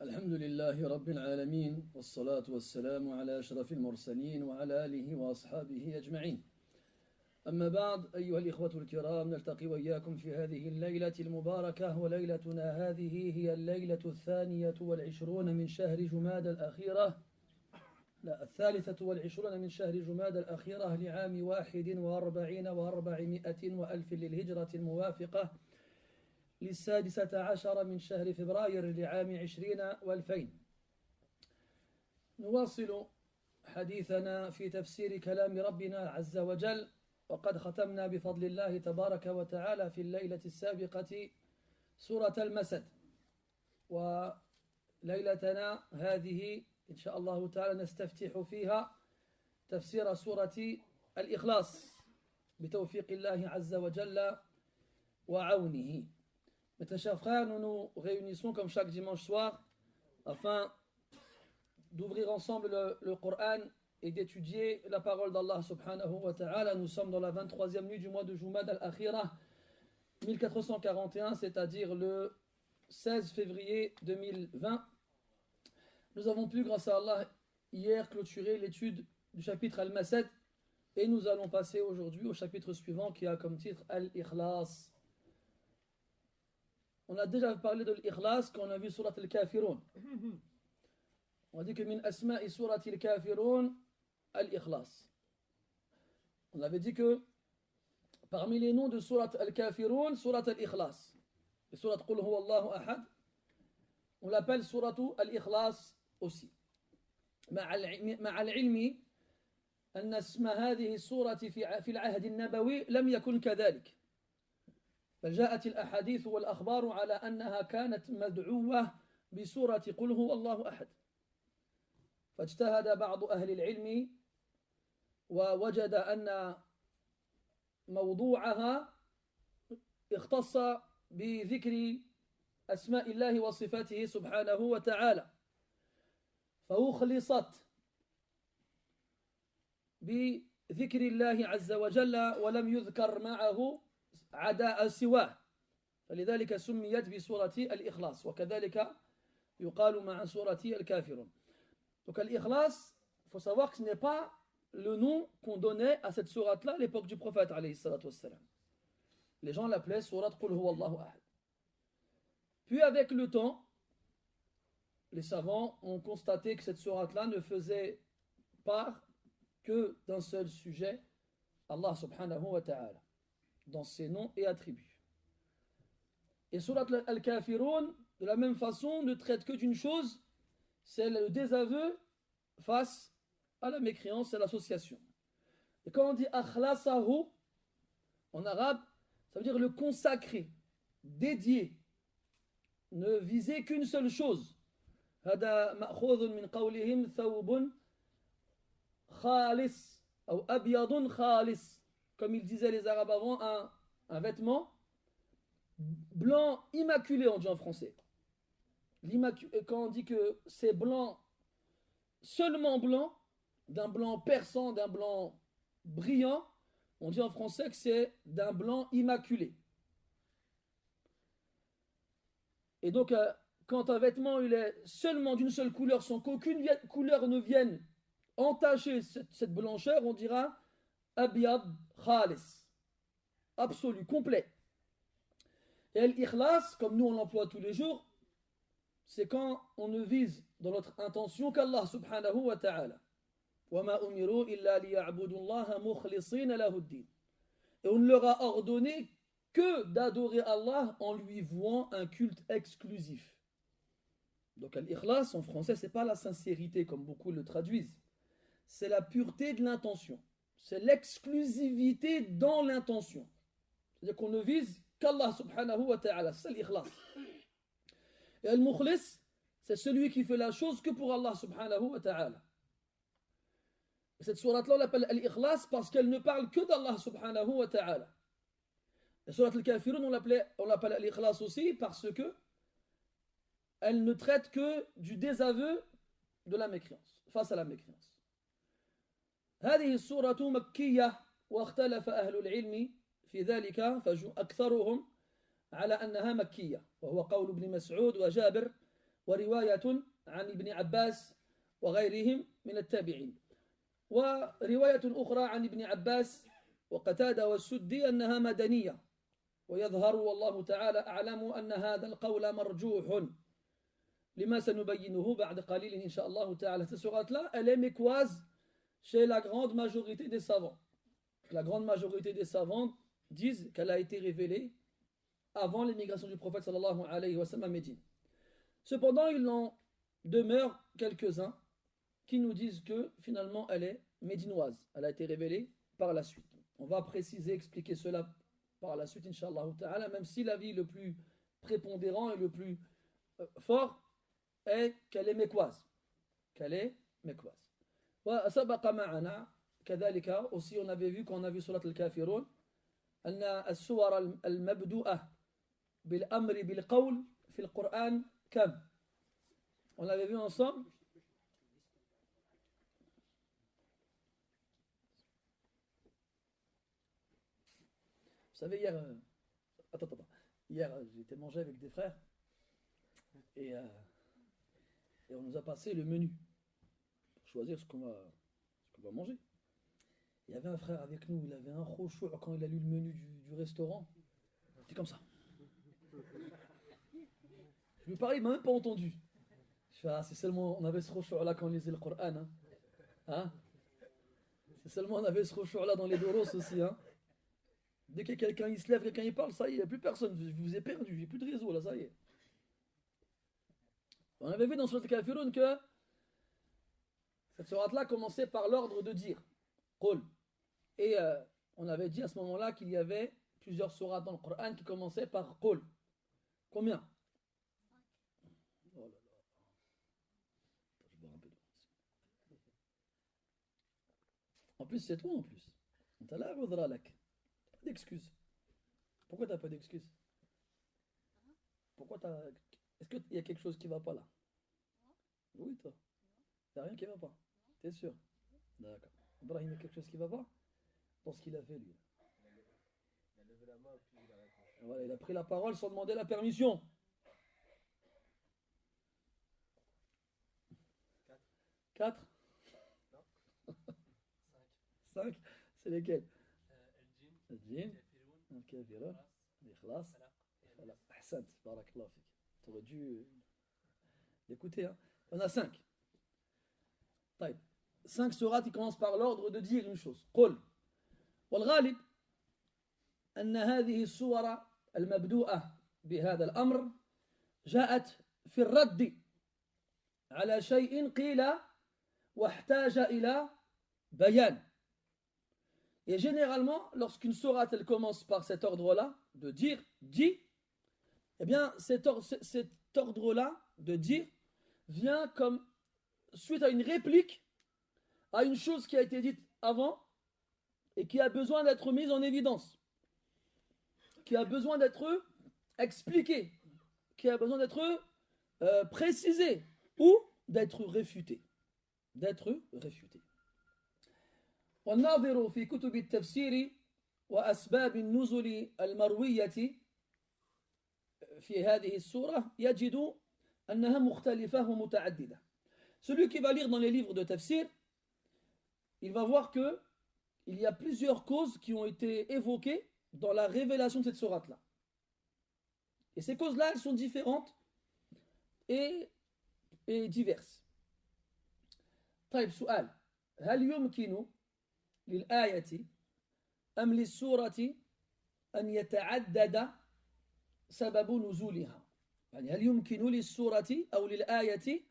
الحمد لله رب العالمين والصلاة والسلام على أشرف المرسلين وعلى آله وأصحابه أجمعين. أما بعد أيها الإخوة الكرام، نلتقي وإياكم في هذه الليلة المباركة، وليلتنا هذه هي الليلة 22 من شهر جماد الأخيرة، لا 23 من شهر جماد الأخيرة لعام 41 و400 وألف للهجرة الموافقة ل16 من شهر فبراير لعام 2020. نواصل حديثنا في تفسير كلام ربنا عز وجل، وقد ختمنا بفضل الله تبارك وتعالى في الليلة السابقة سورة المسد، وليلتنا هذه إن شاء الله تعالى نستفتح فيها تفسير سورة الإخلاص بتوفيق الله عز وجل وعونه. Mes chers frères, nous nous réunissons comme chaque dimanche soir afin d'ouvrir ensemble le Coran et d'étudier la parole d'Allah subhanahu wa ta'ala. Nous sommes dans la 23e nuit du mois de Jumad al-Akhira 1441, c'est-à-dire le 16 février 2020. Nous avons pu, grâce à Allah, hier clôturer l'étude du chapitre Al-Masad et nous allons passer aujourd'hui au chapitre suivant qui a comme titre Al-Ikhlas. On a déjà parlé de l'ikhlas quand on a vu surat al-Kafirun. On a dit que min asma'i surat al-Kafirun al-Ikhlas. On avait dit que parmi les noms de surat al-Kafirun, surat al-Ikhlas. Et surat Qul huwa Allahu ahad, on l'appelle surat al-Ikhlas aussi. مع العلم أن اسم هذه السورة في العهد النبوي لم يكن كذلك. بل جاءت الأحاديث والأخبار على أنها كانت مدعوة بسورة قل هو الله أحد، فاجتهد بعض أهل العلم ووجد أن موضوعها اختص بذكر أسماء الله وصفاته سبحانه وتعالى، فأخلصت بذكر الله عز وجل ولم يذكر معه عداء سواه، فلذلك سميت بسورة الإخلاص، وكذلك يقال مع سورة الكافرون. Donc l'Ikhlas, il faut savoir que ce n'est pas le nom qu'on donnait à cette sourate-là à l'époque du prophète alayhi salatu wassalam. Les gens l'appelaient sourate Qul huwa Allahu ahad. Puis avec le temps, les savants ont constaté que cette sourate-là ne faisait part que d'un seul sujet, Allah subhanahu wa ta'ala, dans ses noms et attributs. Et surat al-Kafirun, de la même façon, ne traite que d'une chose, c'est le désaveu face à la mécréance et à l'association. Et quand on dit akhlasahu en arabe, ça veut dire le consacrer, dédier, ne viser qu'une seule chose. هذا مأخوذ من قولهم ثوب خالص أو أبيض خالص. Comme ils disaient les Arabes avant, un vêtement blanc immaculé, on dit en français. Quand on dit que c'est blanc, seulement blanc, d'un blanc perçant, d'un blanc brillant, on dit en français que c'est d'un blanc immaculé. Et donc, quand un vêtement il est seulement d'une seule couleur, sans qu'aucune couleur ne vienne entacher cette blancheur, on dira Abiyad Khalis, absolu, complet. Et l'ikhlas, comme nous on l'emploie tous les jours, c'est quand on ne vise dans notre intention qu'Allah subhanahu wa ta'ala. وَمَا أُمِرُوا إِلَّا لِيَعْبُدُوا اللَّهَ مُخْلِصِينَ لَهُ الدِّينَ. Et on ne leur a ordonné que d'adorer Allah en lui vouant un culte exclusif. Donc l'ikhlas en français, c'est pas la sincérité comme beaucoup le traduisent, c'est la pureté de l'intention. C'est l'exclusivité dans l'intention. C'est-à-dire qu'on ne vise qu'Allah subhanahu wa ta'ala. C'est l'ikhlas. Et al-mukhlis, c'est celui qui fait la chose que pour Allah subhanahu wa ta'ala. Et cette sourate-là, on l'appelle al-ikhlas parce qu'elle ne parle que d'Allah subhanahu wa ta'ala. La sourate al-Kafirun, on l'appelle al-ikhlas aussi parce que elle ne traite que du désaveu de la mécréance, face à la mécréance. هذه السورة مكية واختلف أهل العلم في ذلك أكثرهم على أنها مكية وهو قول ابن مسعود وجابر ورواية عن ابن عباس وغيرهم من التابعين. ورواية أخرى عن ابن عباس وقتادة والسدي أنها مدنية، ويظهر والله تعالى أعلم أن هذا القول مرجوح لما سنبينه بعد قليل إن شاء الله تعالى. Cette sourate-là, elle est mécoise chez la grande majorité des savants. La grande majorité des savants disent qu'elle a été révélée avant l'émigration du prophète sallallahu alayhi wa sallam à Médine. Cependant, il en demeure quelques-uns qui nous disent que finalement elle est médinoise. Elle a été révélée par la suite. On va préciser, expliquer cela par la suite, Inch'Allah ta'ala, même si l'avis le plus prépondérant et le plus fort est qu'elle est mécoise. Qu'elle est mécoise. وسبق معنا كذلك aussi on avait vu quand on a vu سورة الكافرون أن السور المبدوءة بالأمر بالقول في القرآن كم. On l'avait vu ensemble. Vous savez, hier, j'ai été manger avec des frères et on nous a passé le menu pour choisir ce qu'on va manger. Il y avait un frère avec nous, il avait un khushu' quand il a lu le menu du restaurant. C'était comme ça. Je lui parlais, il m'a même pas entendu. Je fais, c'est seulement, on avait ce khushu' là quand on lisait le Coran. Hein? C'est seulement on avait ce khushu' là dans les doros aussi. Hein? Dès que quelqu'un il se lève, quelqu'un il parle, ça y est, il n'y a plus personne. Je vous ai perdu, il n'y a plus de réseau là, ça y est. On avait vu dans Surat al-Kafirun que cette sourate-là commençait par l'ordre de dire Qul. Et on avait dit à ce moment-là qu'il y avait plusieurs sourates dans le Coran qui commençaient par Qul. Combien? Oh là là. Je bois un peu d'eau. En plus, c'est toi en plus. T'as la udra lak. Pas d'excuses. Pourquoi t'as pas d'excuses? Pourquoi t'as... Est-ce qu'il y a quelque chose qui va pas là? Oui, toi. Il n'y a rien qui va pas. T'es sûr? D'accord. Ibrahim, il y a quelque chose qui va pas dans ce qu'il a fait, lui. Il a levé la main et puis il a répondu. Voilà, il a pris la parole sans demander la permission. 4? Non. 5. C'est lesquels? El-Jinn, El-Kafirun, l'Ikhlas, Ahsant, barakallah fik. Tu aurais dû l'écouter. Hein. On a 5. 5 sourates qui commencent par l'ordre de dire une chose. قل. والغالب أن هذه السور المبدوءة بهذا الأمر جاءت في الرد على شيء قيل واحتاج إلى بيان. Et généralement, lorsqu'une sourate elle commence par cet ordre-là, de dire, dit, eh bien cet ordre-là de dire vient comme suite à une réplique à une chose qui a été dite avant et qui a besoin d'être mise en évidence, qui a besoin d'être expliquée, qui a besoin d'être précisée ou d'être réfutée. D'être réfutée. والناظر في كتب التفسير وأسباب النزول المروية في هذه السورة يجد أنها مختلفة ومتعددة. Celui qui va lire dans les livres de tafsir, il va voir que il y a plusieurs causes qui ont été évoquées dans la révélation de cette sourate-là. Et ces causes-là, elles sont différentes et diverses. طيب سؤال هل يمكن للآية أم للسورة أن يتعدد سبب نزولها؟ يعني هل يمكن للسورة أو للآية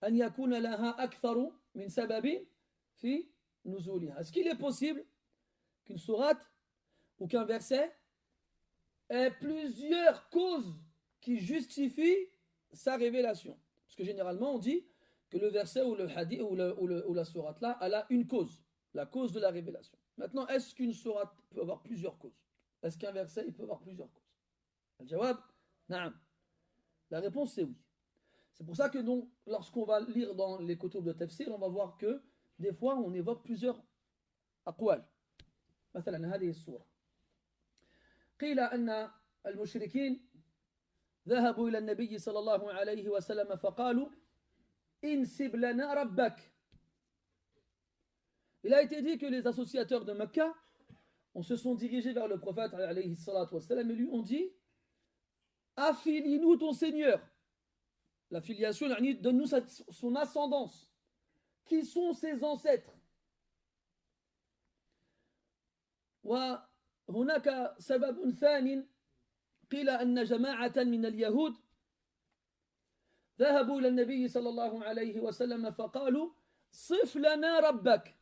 أن يكون لها أكثر من سبب في نزولها؟ Est-ce qu'il est possible qu'une sourate ou qu'un verset ait plusieurs causes qui justifient sa révélation? Parce que généralement on dit que le verset ou le hadith ou la sourate là, elle a une cause, la cause de la révélation. Maintenant, est-ce qu'une sourate peut avoir plusieurs causes? Est-ce qu'un verset il peut avoir plusieurs causes? Al-jawab, na'am. La réponse c'est oui. C'est pour ça que donc, lorsqu'on va lire dans les kutub de tafsir, on va voir que des fois on évoque plusieurs aqwal. مثلا هذه السورة قيل أن المشركين ذهبوا إلى النبي صلى الله عليه وسلم فقالوا انسب لنا ربك. Il a été dit que les associateurs de Mecca se sont dirigés vers le prophète alayhi salatu wassalam, et lui ont dit affilie-nous ton Seigneur. La filiation, donne-nous son ascendance. Qui sont ses ancêtres? وهناك سبب ثانٍ قيل أن جماعة من اليهود ذهبوا إلى النبي صلى الله عليه وسلم فقالوا صف لنا ربك.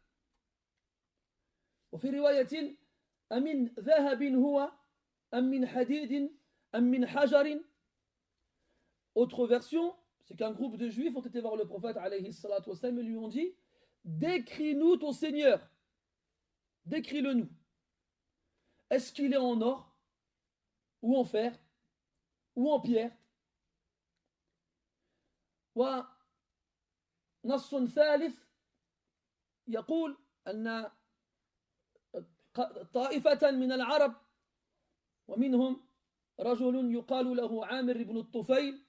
وفي رواية أمن ذهب هو أم من حديد أم من حجر. Autre version, c'est qu'un groupe de juifs ont été voir le prophète alayhi salatu wassalam et lui ont dit décris-nous ton Seigneur, décris-le nous. Est-ce qu'il est en or ou en fer ou en pierre? ونص ثالث يقول أن طائفة من العرب ومنهم رجل يقال له عامر بن الطفيل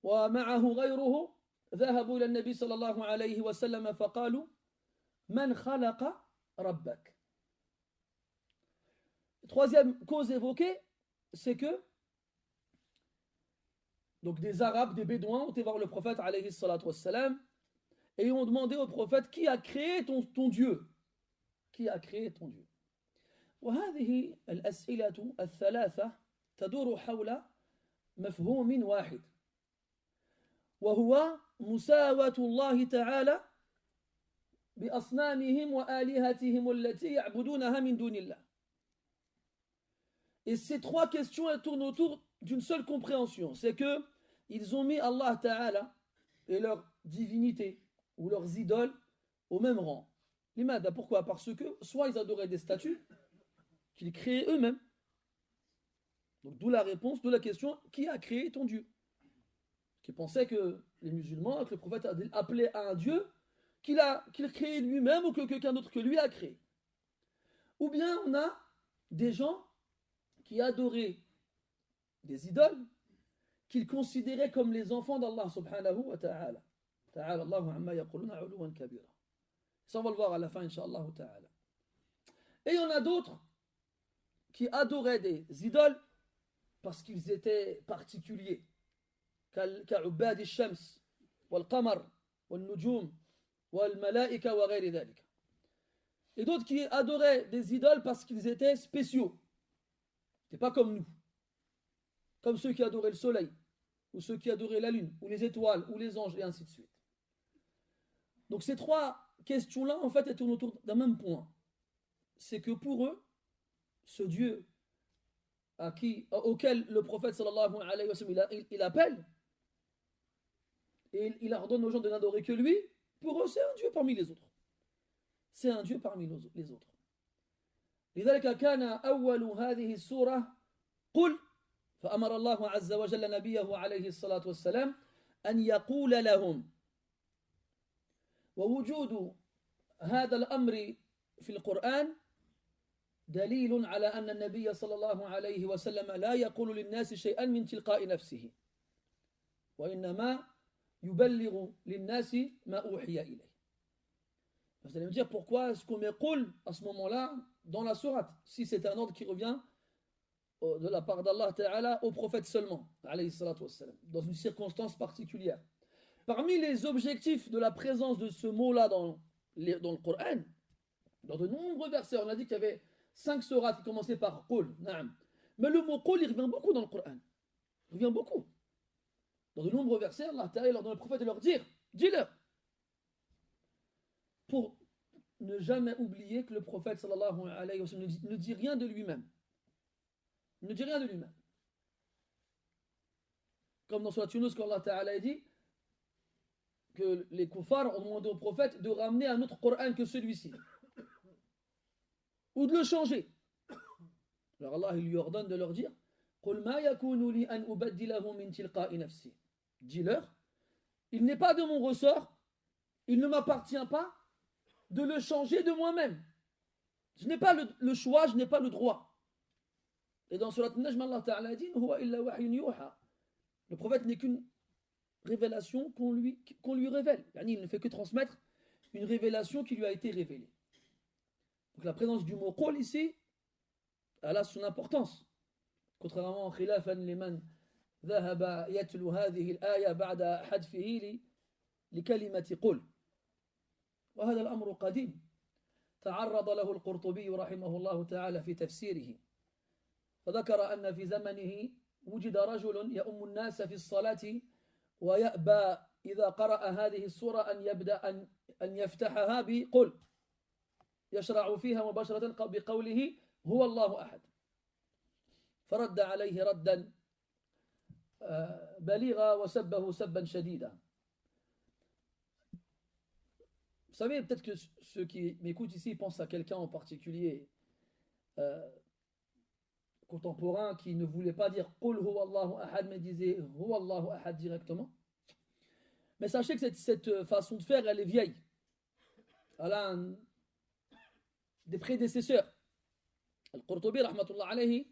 ومعه غيره ذهبوا إلى النبي صلى الله عليه وسلم فقالوا من خلق ربك. Troisième cause évoquée, c'est que donc des Arabes, des Bédouins ont été voir le prophète alayhi salatu wassalam et ont demandé au prophète qui a créé ton Dieu? Qui a créé ton Dieu? وهذه الأسئلة الثلاثة تدور حول مفهوم واحد وهو مساواة الله تعالى بأصنامهم وآلهتهم التي يعبدونها من دون الله. Et ces trois questions, elles tournent autour d'une seule compréhension, c'est que ils ont mis Allah Ta'ala et leur divinité ou leurs idoles au même rang. Limada, pourquoi? Parce que soit ils adoraient des statues qu'ils créaient eux-mêmes. Donc d'où la réponse, d'où la question, qui a créé ton Dieu? Qui pensaient que les musulmans, que le prophète a appelé à un Dieu qu'il créé lui-même ou que quelqu'un d'autre que lui a créé. Ou bien on a des gens qui adoraient des idoles qu'ils considéraient comme les enfants d'Allah subhanahu wa ta'ala. Ta'ala Allahu amma yaquluna 'uluwan kabira. Ça on va le voir à la fin incha'Allah ta'ala. Et il y en a d'autres qui adoraient des idoles parce qu'ils étaient particuliers. كعباد الشمس والقمر والنجوم والملائكة وغير ذلك. Et d'autres qui adoraient des idoles parce qu'ils étaient spéciaux. C'est pas comme nous. Comme ceux qui adoraient le soleil, ou ceux qui adoraient la lune, ou les étoiles, ou les anges, et ainsi de suite. Donc ces trois questions-là, en fait, elles tournent autour d'un même point. C'est que pour eux, ce Dieu auquel le prophète sallallahu alayhi wa sallam il appelle, et il ordonne aux gens de n'adorer que lui, pour eux, c'est un Dieu parmi les autres. C'est un Dieu parmi les autres. لذلك كان أول هذه السورة قل فأمر الله عز وجل نبيه عليه الصلاة والسلام أن يقول لهم. ووجود هذا الأمر في القرآن دليل على أن النبي صلى الله عليه وسلم لا يقول للناس شيئا من تلقاء نفسه وإنما يبلغ للناس ما أوحي إليه. Vous allez me dire pourquoi est-ce qu'on met qul à ce moment-là dans la sourate, si c'est un ordre qui revient de la part d'Allah Ta'ala au prophète seulement, alayhi salatu wassalam, dans une circonstance particulière. Parmi les objectifs de la présence de ce mot-là dans le Coran, dans de nombreux versets, on a dit qu'il y avait 5 sourates qui commençaient par qul, na'am. Mais le mot qul, il revient beaucoup dans le Coran. Il revient beaucoup. Dans de nombreux versets, Allah Ta'ala leur donne au prophète de leur dire, dis-leur. Pour ne jamais oublier que le prophète sallallahu alayhi wa sallam ne dit rien de lui-même. Il ne dit rien de lui-même. Comme dans Surat Yunus, quand Allah Ta'ala dit que les kuffars ont demandé au prophète de ramener un autre Coran que celui-ci. Ou de le changer. Alors Allah il lui ordonne de leur dire قُلْ مَا يَكُونُ لِي أَنْ أُبَدِّلَهُ مِنْ تِلْقَاءِ نَفْسِي. Dis-leur, il n'est pas de mon ressort, il ne m'appartient pas de le changer de moi-même. Je n'ai pas le choix, je n'ai pas le droit. Et dans Surat Al-Najm, Allah Ta'ala dit Huwa illa wahyun yuha. Le prophète n'est qu'une révélation qu'on lui révèle. Yani, il ne fait que transmettre une révélation qui lui a été révélée. Donc la présence du mot qul ici, elle a son importance. Contrairement à khilafan liman ذهب يتلو هذه الآية بعد حذفه لكلمة قل. وهذا الأمر قديم تعرض له القرطبي رحمه الله تعالى في تفسيره، فذكر أن في زمنه وجد رجل يؤم الناس في الصلاة ويأبى إذا قرأ هذه السورة أن يبدأ أن يفتحها بقل، يشرع فيها مباشرة بقوله هو الله أحد، فرد عليه ردا بليغا وسبه سبا شديدا. Vous savez, peut-être que ceux qui m'écoutent ici pensent à quelqu'un en particulier contemporain qui ne voulait pas dire Qul huwa Allahu ahad, mais disait huwa Allahu ahad directement. Mais sachez que cette façon de faire, elle est vieille. Elle a des prédécesseurs. Al-Qurtubi, rahmatullah alayhi,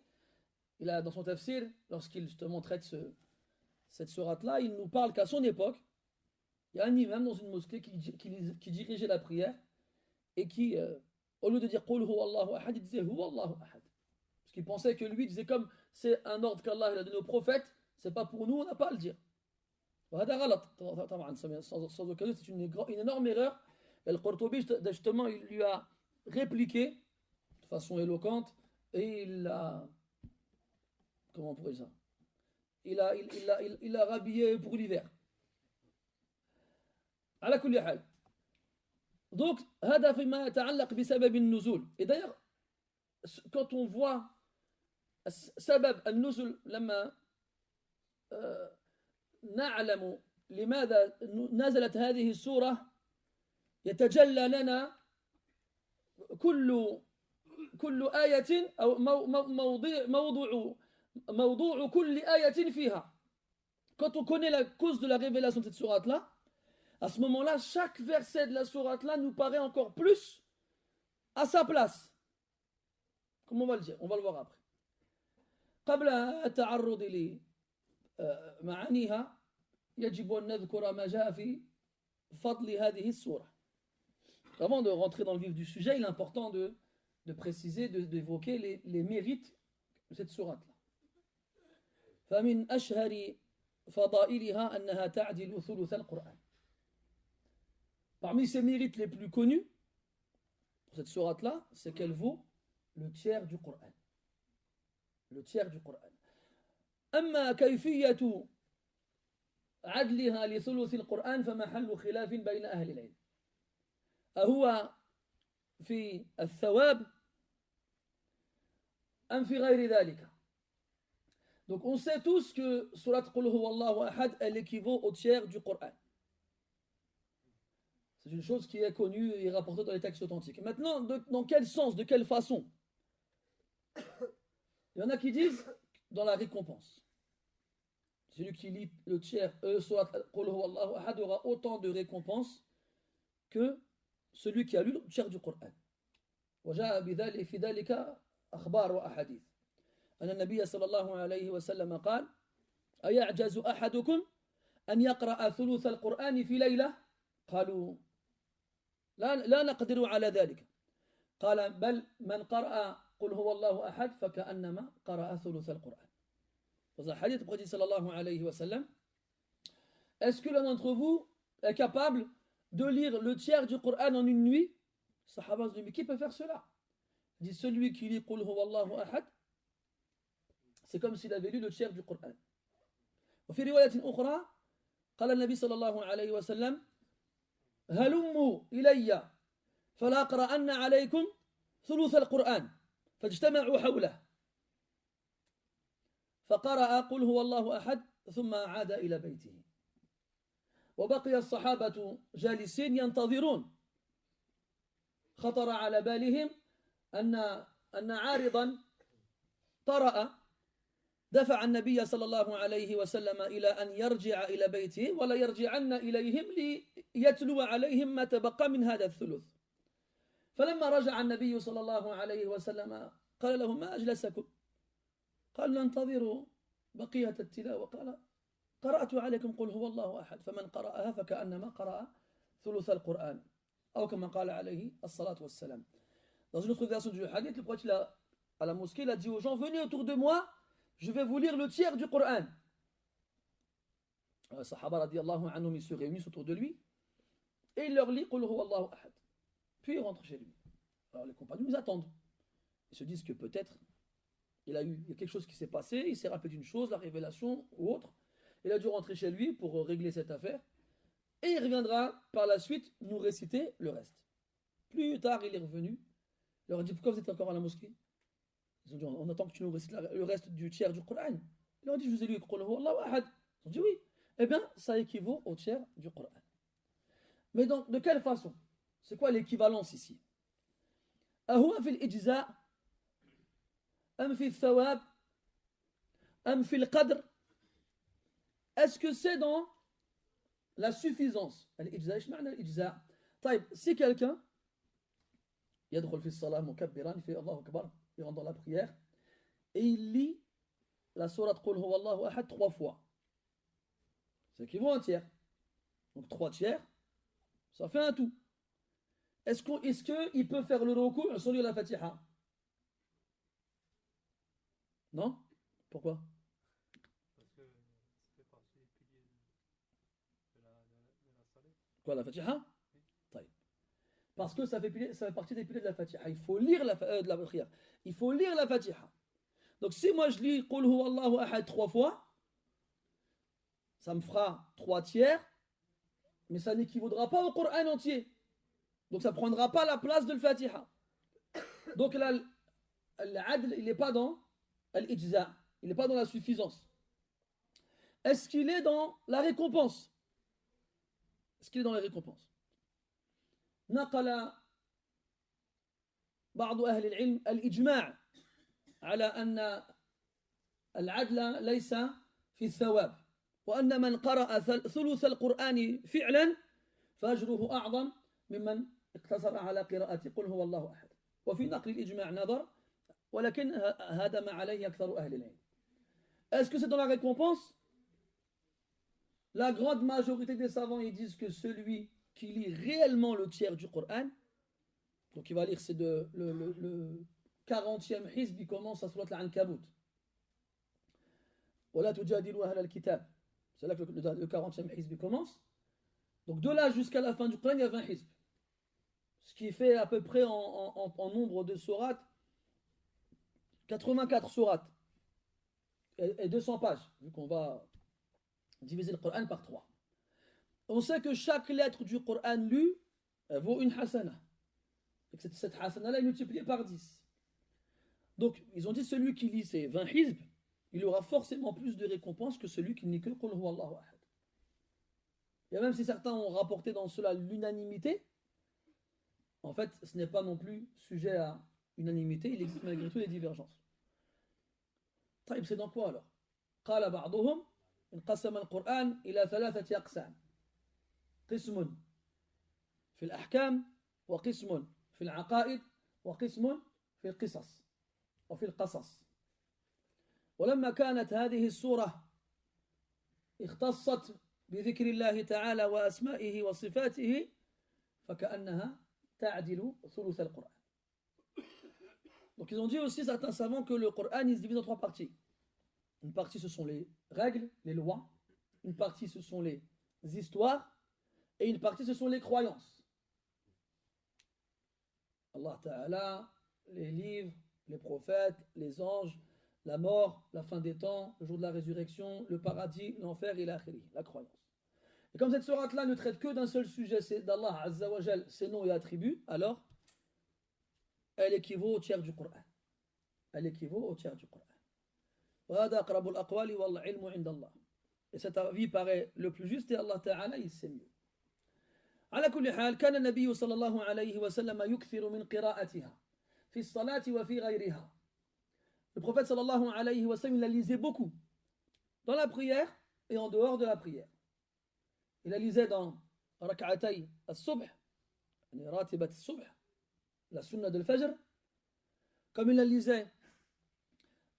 il a dans son tafsir, lorsqu'il justement traite cette sourate-là, il nous parle qu'à son époque, il y a un imam dans une mosquée qui dirigeait la prière et qui, au lieu de dire Qul huwa Allahu ahad, il disait huwa Allahu ahad. Parce qu'il pensait que lui, il disait comme c'est un ordre qu'Allah a donné aux prophètes, c'est pas pour nous, on n'a pas à le dire. Sans aucun doute, c'est une énorme erreur. Et le Qurtubi, justement, il lui a répliqué de façon éloquente et il a. Comment on pourrait dire ça? Il a rhabillé pour l'hiver. على كل حال. Donc, هذا فيما يتعلق بسبب النزول. Et d'ailleurs, quand on voit سبب النزول لما نعلم لماذا نزلت هذه السورة يتجلى لنا كل آية أو موضوع كل آية فيها. Quand on connaît la cause de la révélation de cette sourate-là, à ce moment-là, chaque verset de la sourate-là nous paraît encore plus à sa place. Comment on va le dire? On va le voir après. قبل التعرض لمعانيها يجب أن نذكر ما جاء في فضل هذه السورة. Avant de rentrer dans le vif du sujet, il est important de préciser, d'évoquer les mérites de cette sourate-là. فمن أشهر فضائلها أنها تعدل ثلث القرآن. Parmi ses mérites les plus connus pour cette sourate-là, c'est qu'elle vaut le tiers du Coran. Le tiers du Coran. أما كيفية عدلها لثلث القرآن فمحل خلاف بين أهل العلم. أهو في الثواب أم في غير ذلك. Donc on sait tous que Surat Qul huwa Allahu ahad, elle équivaut au tiers du Coran. C'est une chose qui est connue et rapportée dans les textes authentiques. Maintenant, dans quel sens, de quelle façon? Il y en a qui disent dans la récompense. Celui qui lit le tiers, Surat Qul huwa Allahu ahad, aura autant de récompense que celui qui a lu le tiers du Coran. وجاء في ذلك أخبار وأحاديث. أن النبي صلى الله عليه وسلم قال: أيعجز أحدكم أن يقرأ ثلث القرآن في ليلة؟ قالوا: لا نقدر على ذلك. قال: بل من قرأ قل هو الله أحد فكأنما قرأ ثلث القرآن. Dans un hadith, le prophète sallallahu alayhi wa sallam, est-ce que l'un d'entre vous est capable de lire le tiers du Coran en une nuit? Sahaba disent: mais qui peut faire cela? Il dit: celui qui lit Qul huwa Allahu ahad, c'est comme s'il avait lu le tiers du Coran. وفي رواية أخرى قال النبي صلى الله عليه وسلم: هلموا إلي فلا أقرأن عليكم ثلث القرآن، فاجتمعوا حوله فقرأ قل هو الله أحد ثم عاد إلى بيته. وبقي الصحابة جالسين ينتظرون. خطر على بالهم أن عارضا طرأ دفع النبي صلى الله عليه وسلم إلى أن يرجع إلى بيته ولا يرجعن إليهم ليتلو عليهم ما تبقى من هذا الثلث. فلما رجع النبي صلى الله عليه وسلم قال لهم: ما أجلسكم؟ قال ننتظر بقية التلاوة قال قرأت عليكم قل هو الله أحد فمن قرأها فكأنما قرأ ثلث القرآن أو كما قال عليه الصلاة والسلام. Dans une autre version du hadith, le prophète à la mosquée, il a dit aux gens, venez autour de moi, je vais vous lire le tiers du Coran. Les Sahaba radiyallahu anhum, ils se réunissent autour de lui et il leur lit Qul huwa Allahu ahad. Puis il rentre chez lui. Alors les compagnons, ils attendent. Ils se disent que peut-être il y a quelque chose qui s'est passé, il s'est rappelé d'une chose, la révélation ou autre. Il a dû rentrer chez lui pour régler cette affaire. Et il reviendra par la suite nous réciter le reste. Plus tard, il est revenu. Il leur a dit, pourquoi vous êtes encore à la mosquée? Ils ont dit, on attend que tu nous récites le reste du tiers du Coran. Ils leur ont dit, je vous ai lu Qul huwa Allahu ahad. Ils ont dit, oui. Eh bien, ça équivaut au tiers du Coran. Mais donc, de quelle façon? C'est quoi l'équivalence ici? أهو في الإجزاء أم في الثواب أم في القدر? Est-ce que c'est dans la suffisance? الإجزاء إيش معنى الإجزاء؟ طيب, si quelqu'un يدخل في الصلاة مكبرا, il fait Allahu Akbar, il rentre dans la prière et il lit la sourate Qul huwa Allahu ahad 3 fois, c'est équivaut à un tiers. Donc 3 tiers, ça fait un tout. Est-ce qu'il peut faire le ruku sans lire la Fatiha? Non? Pourquoi? Parce que ça fait partie des piliers de la salat. Quoi, la Fatiha? Oui. Parce que ça fait partie des piliers de la Fatiha. Il faut lire de la prière. Il faut lire la Fatiha. Donc si moi je lis Qul huwa Allahu ahad 3 fois, ça me fera 3 tiers, mais ça n'équivaudra pas au Coran entier. Donc ça ne prendra pas la place de la Fatiha. Donc là, l'adl, il n'est pas dans l'ijza, il n'est pas dans la suffisance. Est-ce qu'il est dans la récompense? Est-ce qu'il est dans la récompense? نقل بعض أهل العلم الإجماع على أن العدل ليس في الثواب وأن من قرأ ثلث القرآن فعلا فأجره أعظم ممن اقتصر على قراءة قل هو الله أحد. وفي نقل الإجماع نظر ولكن هذا ما عليه أكثر أهل العلم. Est-ce que c'est dans la récompense? La grande majorité des savants ils disent que celui qui lit réellement le tiers du Coran, donc il va lire, c'est le 40e hizb, il commence à surat al-Ankabut. ولا تجادلوا أهل الكتاب. C'est là que le 40e hizb commence. Donc de là jusqu'à la fin du Coran, il y a 20 hizb. Ce qui fait à peu près en nombre de sourates 84 sourates et 200 pages, vu qu'on va diviser le Coran par 3. On sait que chaque lettre du Coran lu vaut une hasana. Et que cette hasana-là est multipliée par 10. Donc, ils ont dit celui qui lit ces 20 hizb, il aura forcément plus de récompenses que celui qui ne lit que Qul huwa Allahu ahad. Et même si certains ont rapporté dans cela l'unanimité, en fait, ce n'est pas non plus sujet à unanimité, il existe malgré tout des divergences. طيب, c'est dans quoi alors? قال بعضهم انقسم القرآن إلى 3 أقسام. قسم في الأحكام وقسم في العقائد وقسم في القصص وفي القصص. ولما كانت هذه السورة اختصت بذكر الله تعالى وأسمائه وصفاته فكأنها تعدل ثلث القرآن. Donc ils ont dit aussi certains savants que le Coran il se divise en 3 parties. Une partie ce sont les règles, les lois. Une partie ce sont les histoires. Et une partie ce sont les croyances. Allah Ta'ala, les livres, les prophètes, les anges, la mort, la fin des temps, le jour de la résurrection, le paradis, l'enfer et la croyance. Et comme cette sourate-là ne traite que d'un seul sujet, c'est d'Allah Azza wa Jal, ses noms et attributs, alors elle équivaut au tiers du Coran. Elle équivaut au tiers du Coran. Et cet avis paraît le plus juste et Allah Ta'ala il sait mieux. على كل حال كان النبي صلى الله عليه وسلم يكثر من قراءتها في الصلاة وفي غيرها. Le prophète sallallahu alayhi wa sallam, il la lisait beaucoup dans la prière et en dehors de la prière. Il la lisait dans rak'atay as-subh, ratibat as-subh, la sunna de l'Fajr, comme il la lisait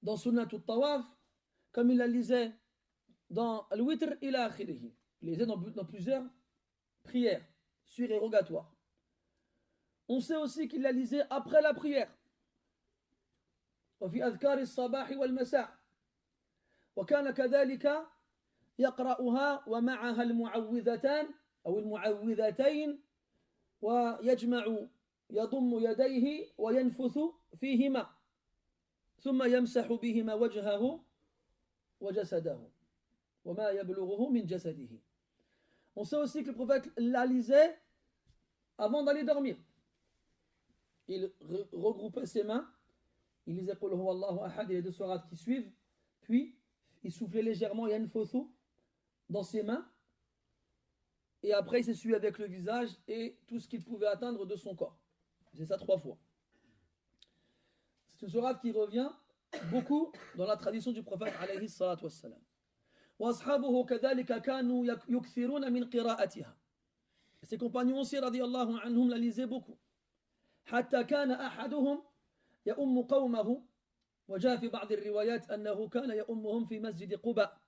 dans Sunnat al-Tawaf, comme il la lisait dans Al-Witr ila akhirihi. Il lisait dans plusieurs prières surérogatoires. On sait aussi qu'il la lisait après la prière. وفي أذكار الصباح والمساء وكان كذلك يقرأها ومعها المعوذتان أو المعوذتين ويجمع يضم يديه وينفث فيهما ثم يمسح بهما وجهه وجسده وما يبلغه من جسده. On sait aussi que le prophète la lisait avant d'aller dormir. Il regroupait ses mains, il lisait Qul huwa Allahu ahad et les deux sourates qui suivent, puis il soufflait légèrement yanfuthu dans ses mains, et après il s'essuyait avec le visage et tout ce qu'il pouvait atteindre de son corps. C'est ça 3 fois. C'est une sourate qui revient beaucoup dans la tradition du prophète alayhi salatu wassalam. وأصحابه كذلك كانوا يكثرون من قراءتها. Ses compagnons aussi رضي الله عنهم la lisaient beaucoup. حتى كان أحدهم يؤم قومه وجاء في بعض الروايات أنه كان يؤمهم في مسجد قباء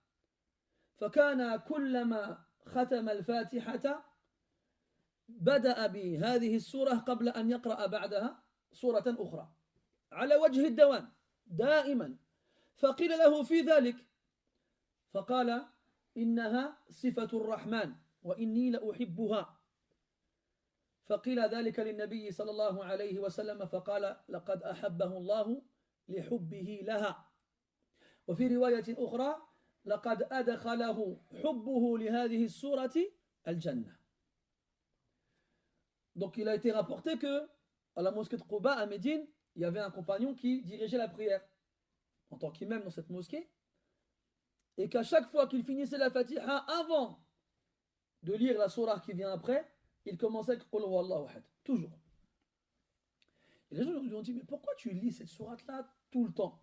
فكان كلما ختم الفاتحة بدأ بهذه السورة قبل أن يقرأ بعدها سورة أخرى على وجه الدوام دائما فقيل له في ذلك فقال إنها صفة الرحمن وإني لأحبها فقيل ذلك للنبي صلى الله عليه وسلم فقال لقد أحبه الله لحبه لها وفي رواية أخرى لقد أدخله حبه لهذه السورة الجنة. Donc il a été rapporté que à la mosquée de Quba à Médine, il y avait un compagnon qui dirigeait la prière en tant qu'imam dans cette mosquée et qu'à chaque fois qu'il finissait la Fatiha avant de lire la sourate qui vient après, il commençait avec Qul huwa Allahu ahad, toujours. Et les gens lui ont dit mais pourquoi tu lis cette sourate là tout le temps?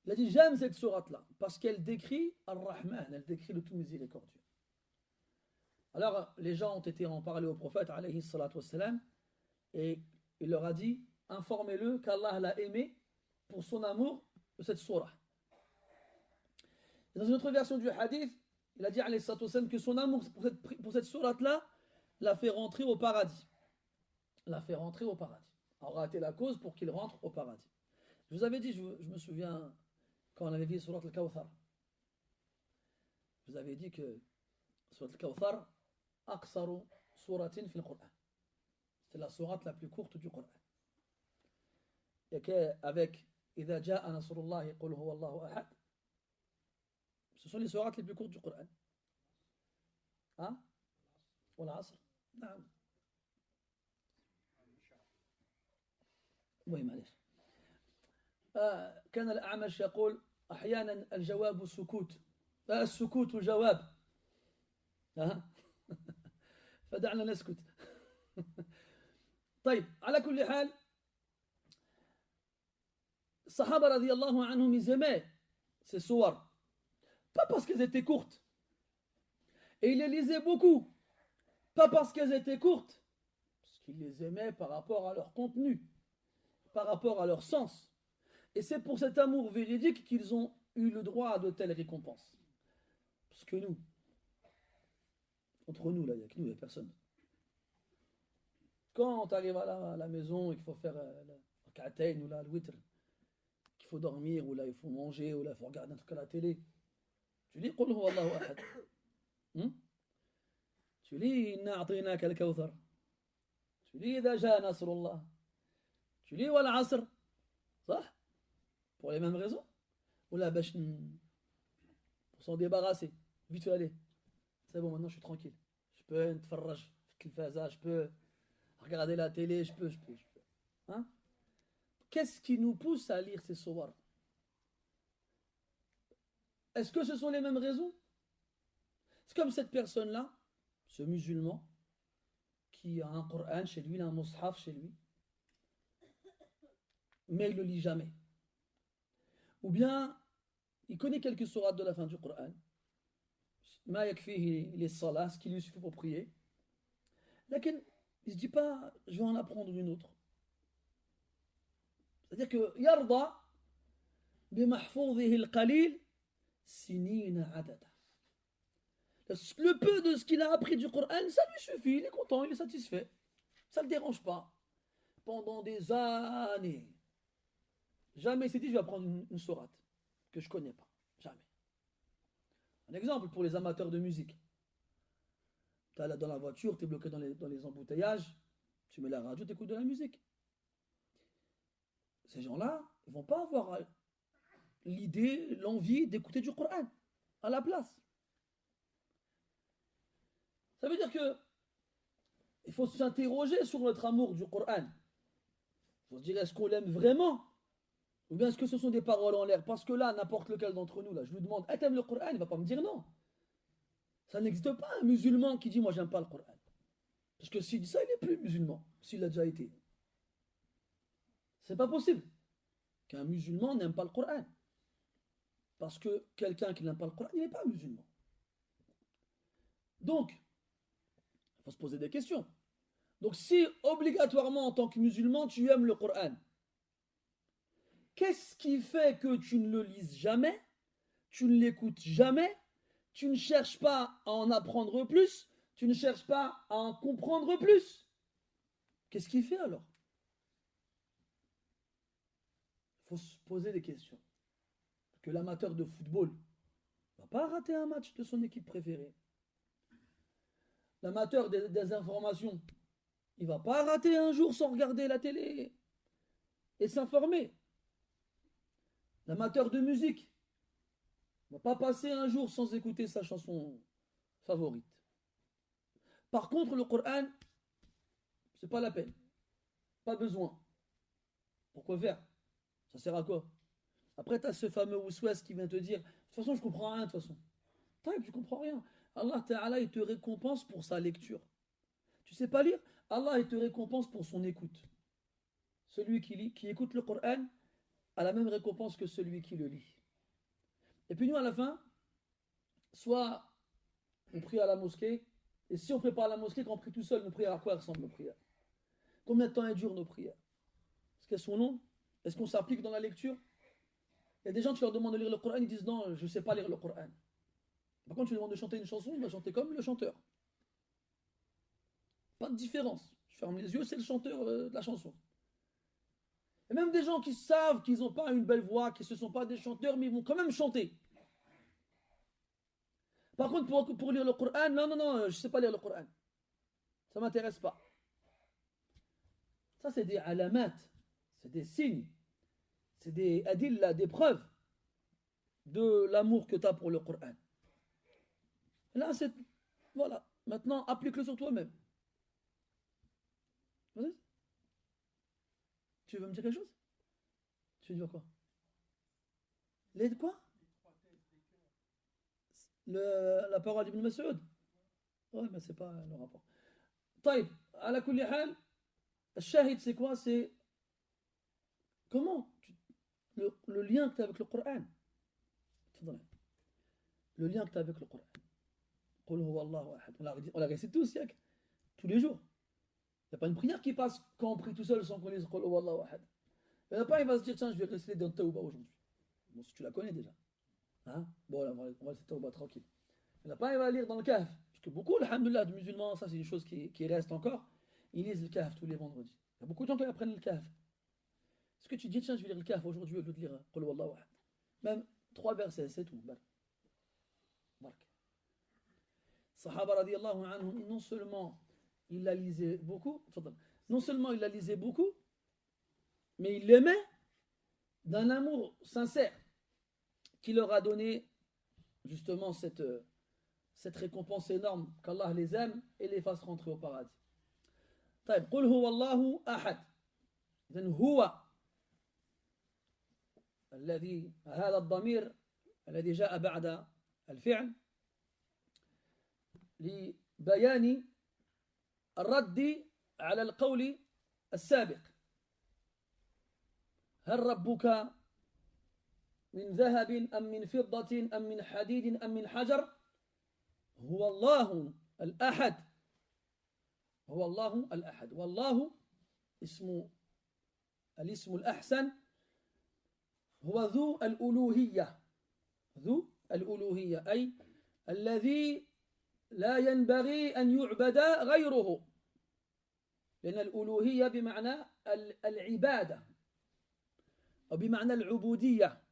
Il a dit j'aime cette sourate là parce qu'elle décrit Ar-Rahman, elle décrit le tout miséricordieux. Alors les gens ont été en parler au prophète alayhi salatu wassalam et il leur a dit informez-le qu'Allah l'a aimé pour son amour de cette sourate. Dans une autre version du hadith, il a dit alayhi salatu wassalam que son amour pour cette sourate là l'a fait rentrer au paradis. L'a fait rentrer au paradis. Aura été la cause pour qu'il rentre au paradis. Je vous avais dit, je me souviens quand on avait vu Surat al-Kawthar. Je vous avais dit que Surat al-Kawthar aqsaru suratin fil Qur'an. C'est la sourate la plus courte du Qur'an. Et qu'avec Idha ja'a nasrullahi qul huwa Allahu ahad, ce sont les sourates les plus courtes du Qur'an. Hein? والعصر نعم مهم معلش كان الأعمش يقول أحيانا الجواب سكوت السكوت جواب فدعنا نسكت طيب على كل حال الصحابة رضي الله عنهم ils aimaient ces sourates pas parce qu'elles étaient courtes et ils les lisaient beaucoup. Pas parce qu'elles étaient courtes, parce qu'ils les aimaient par rapport à leur contenu, par rapport à leur sens. Et c'est pour cet amour véridique qu'ils ont eu le droit à de telles récompenses. Parce que nous, entre nous, là, il n'y a que nous, il n'y a personne. Quand tu arrives à la maison et qu'il faut faire la ka'atayn ou le witr, qu'il faut dormir, ou là il faut manger, ou là il faut regarder un truc à la télé, tu lis Qul huwa Allahu ahad. Tu lis Inna a'tainaka al-Kawthar. Tu lis Idha ja'a nasrullah. Tu lis Wal Asr. Ça? Pour les mêmes raisons? Ou la bâche pour s'en débarrasser. Vite aller. C'est bon, maintenant je suis tranquille. Je peux nتفرج في التلفازة, je peux regarder la télé, je peux. Hein? Qu'est-ce qui nous pousse à lire ces sourates? Est-ce que ce sont les mêmes raisons? C'est comme cette personne-là, ce musulman, qui a un Coran chez lui, il a un mushaf chez lui, mais il ne le lit jamais. Ou bien, il connaît quelques sourates de la fin du Coran, ma yakfihi les salas, ce qui lui suffit pour prier, laquelle il ne se dit pas, je vais en apprendre une autre. C'est-à-dire que yarda بمحفوظه القليل سنين عددا. Le peu de ce qu'il a appris du Coran, ça lui suffit, il est content, il est satisfait. Ça ne le dérange pas. Pendant des années. Jamais il s'est dit, je vais apprendre une sourate que je ne connais pas. Jamais. Un exemple pour les amateurs de musique. Tu es là dans la voiture, tu es bloqué dans les embouteillages, tu mets la radio, tu écoutes de la musique. Ces gens-là, ils ne vont pas avoir l'idée, l'envie d'écouter du Coran à la place. Ça veut dire que il faut s'interroger sur notre amour du Coran. Il faut se dire, est-ce qu'on l'aime vraiment? Ou bien est-ce que ce sont des paroles en l'air? Parce que là, n'importe lequel d'entre nous, là, je lui demande, ah, t'aimes le Coran? Il ne va pas me dire non. Ça n'existe pas un musulman qui dit, moi, j'aime pas le Coran. Parce que s'il dit ça, il n'est plus musulman, s'il l'a déjà été. C'est pas possible qu'un musulman n'aime pas le Coran. Parce que quelqu'un qui n'aime pas le Coran, il n'est pas musulman. Donc, il faut se poser des questions. Donc, si obligatoirement, en tant que musulman, tu aimes le Coran, qu'est-ce qui fait que tu ne le lises jamais, tu ne l'écoutes jamais, tu ne cherches pas à en apprendre plus, tu ne cherches pas à en comprendre plus? Qu'est-ce qui fait alors? Il faut se poser des questions. Que l'amateur de football ne va pas rater un match de son équipe préférée. L'amateur des informations, il ne va pas rater un jour sans regarder la télé et s'informer. L'amateur de musique ne va pas passer un jour sans écouter sa chanson favorite. Par contre, le Coran, c'est pas la peine. Pas besoin. Pourquoi faire? Ça sert à quoi? Après, tu as ce fameux Ouswes qui vient te dire, de toute façon, je comprends rien, de toute façon. Tu comprends rien. Allah Ta'ala, il te récompense pour sa lecture. Tu sais pas lire? Allah, il te récompense pour son écoute. Celui qui écoute le Coran a la même récompense que celui qui le lit. Et puis nous, à la fin, soit on prie à la mosquée, et si on prépare la mosquée, quand on prie tout seul, nos prières, à quoi ressemblent nos prières? Combien de temps elles durent nos prières? Est-ce qu'elles sont longues? Est-ce qu'on s'applique dans la lecture? Il y a des gens, tu leur demandes de lire le Coran, ils disent non, je ne sais pas lire le Coran. Par contre, tu lui demandes de chanter une chanson, il va chanter comme le chanteur. Pas de différence. Je ferme les yeux, c'est le chanteur de la chanson. Et même des gens qui savent qu'ils n'ont pas une belle voix, qui ne sont pas des chanteurs, mais ils vont quand même chanter. Par contre, pour lire le Coran, non, je ne sais pas lire le Coran. Ça ne m'intéresse pas. Ça, c'est des alamat, c'est des signes, c'est des adilla, des preuves de l'amour que tu as pour le Coran. Là, c'est... Voilà. Maintenant, applique-le sur toi-même. Vas-y. Tu veux me dire quelque chose? Tu veux dire quoi? Les quoi? La parole d'Ibn Mas'ud. Ouais, mais c'est pas le rapport. طيب, على كل حال, الشاهد c'est quoi? C'est comment le lien que tu as avec le Coran. Le lien que tu as avec le Coran. قل هو الله أحد. On la récite tous les jours. Il n'y a pas une prière qui passe quand on prie tout seul sans qu'on lise قل هو الله أحد. Il n'y en a pas, il va se dire tiens, je vais réciter dans Tawbah aujourd'hui. Bon, si tu la connais déjà. Hein? Bon, là, on va laisser Tawbah tranquille. Il n'y en a pas, il va lire dans le Kahf. Parce que beaucoup, alhamdoulilah, de musulmans, ça c'est une chose qui reste encore. Ils lisent le Kahf tous les vendredis. Il y a beaucoup de gens qui apprennent le Kahf. Est-ce que tu dis tiens, je vais lire le Kahf aujourd'hui au lieu de lire قل هو الله أحد? Même 3 versets, c'est tout. Bark. Sahaba radiallahu anhum, non seulement il la lisait beaucoup, mais il l'aimait d'un amour sincère qui leur a donné justement cette récompense énorme qu'Allah les aime et les fasse rentrer au paradis. طيب قل هو الله أحد. إذن هو الذي هذا الضمير الذي جاء بعد الفعل لبيان الرد على القول السابق. هل ربك من ذهب أم من فضة أم من حديد أم من حجر؟ هو الله الأحد. هو الله الأحد. والله الاسم الأحسن هو ذو الألوهية. ذو الألوهية أي الذي لا ينبغي أن يعبد غيره، لأن الألوهية بمعنى العبادة أو بمعنى العبودية،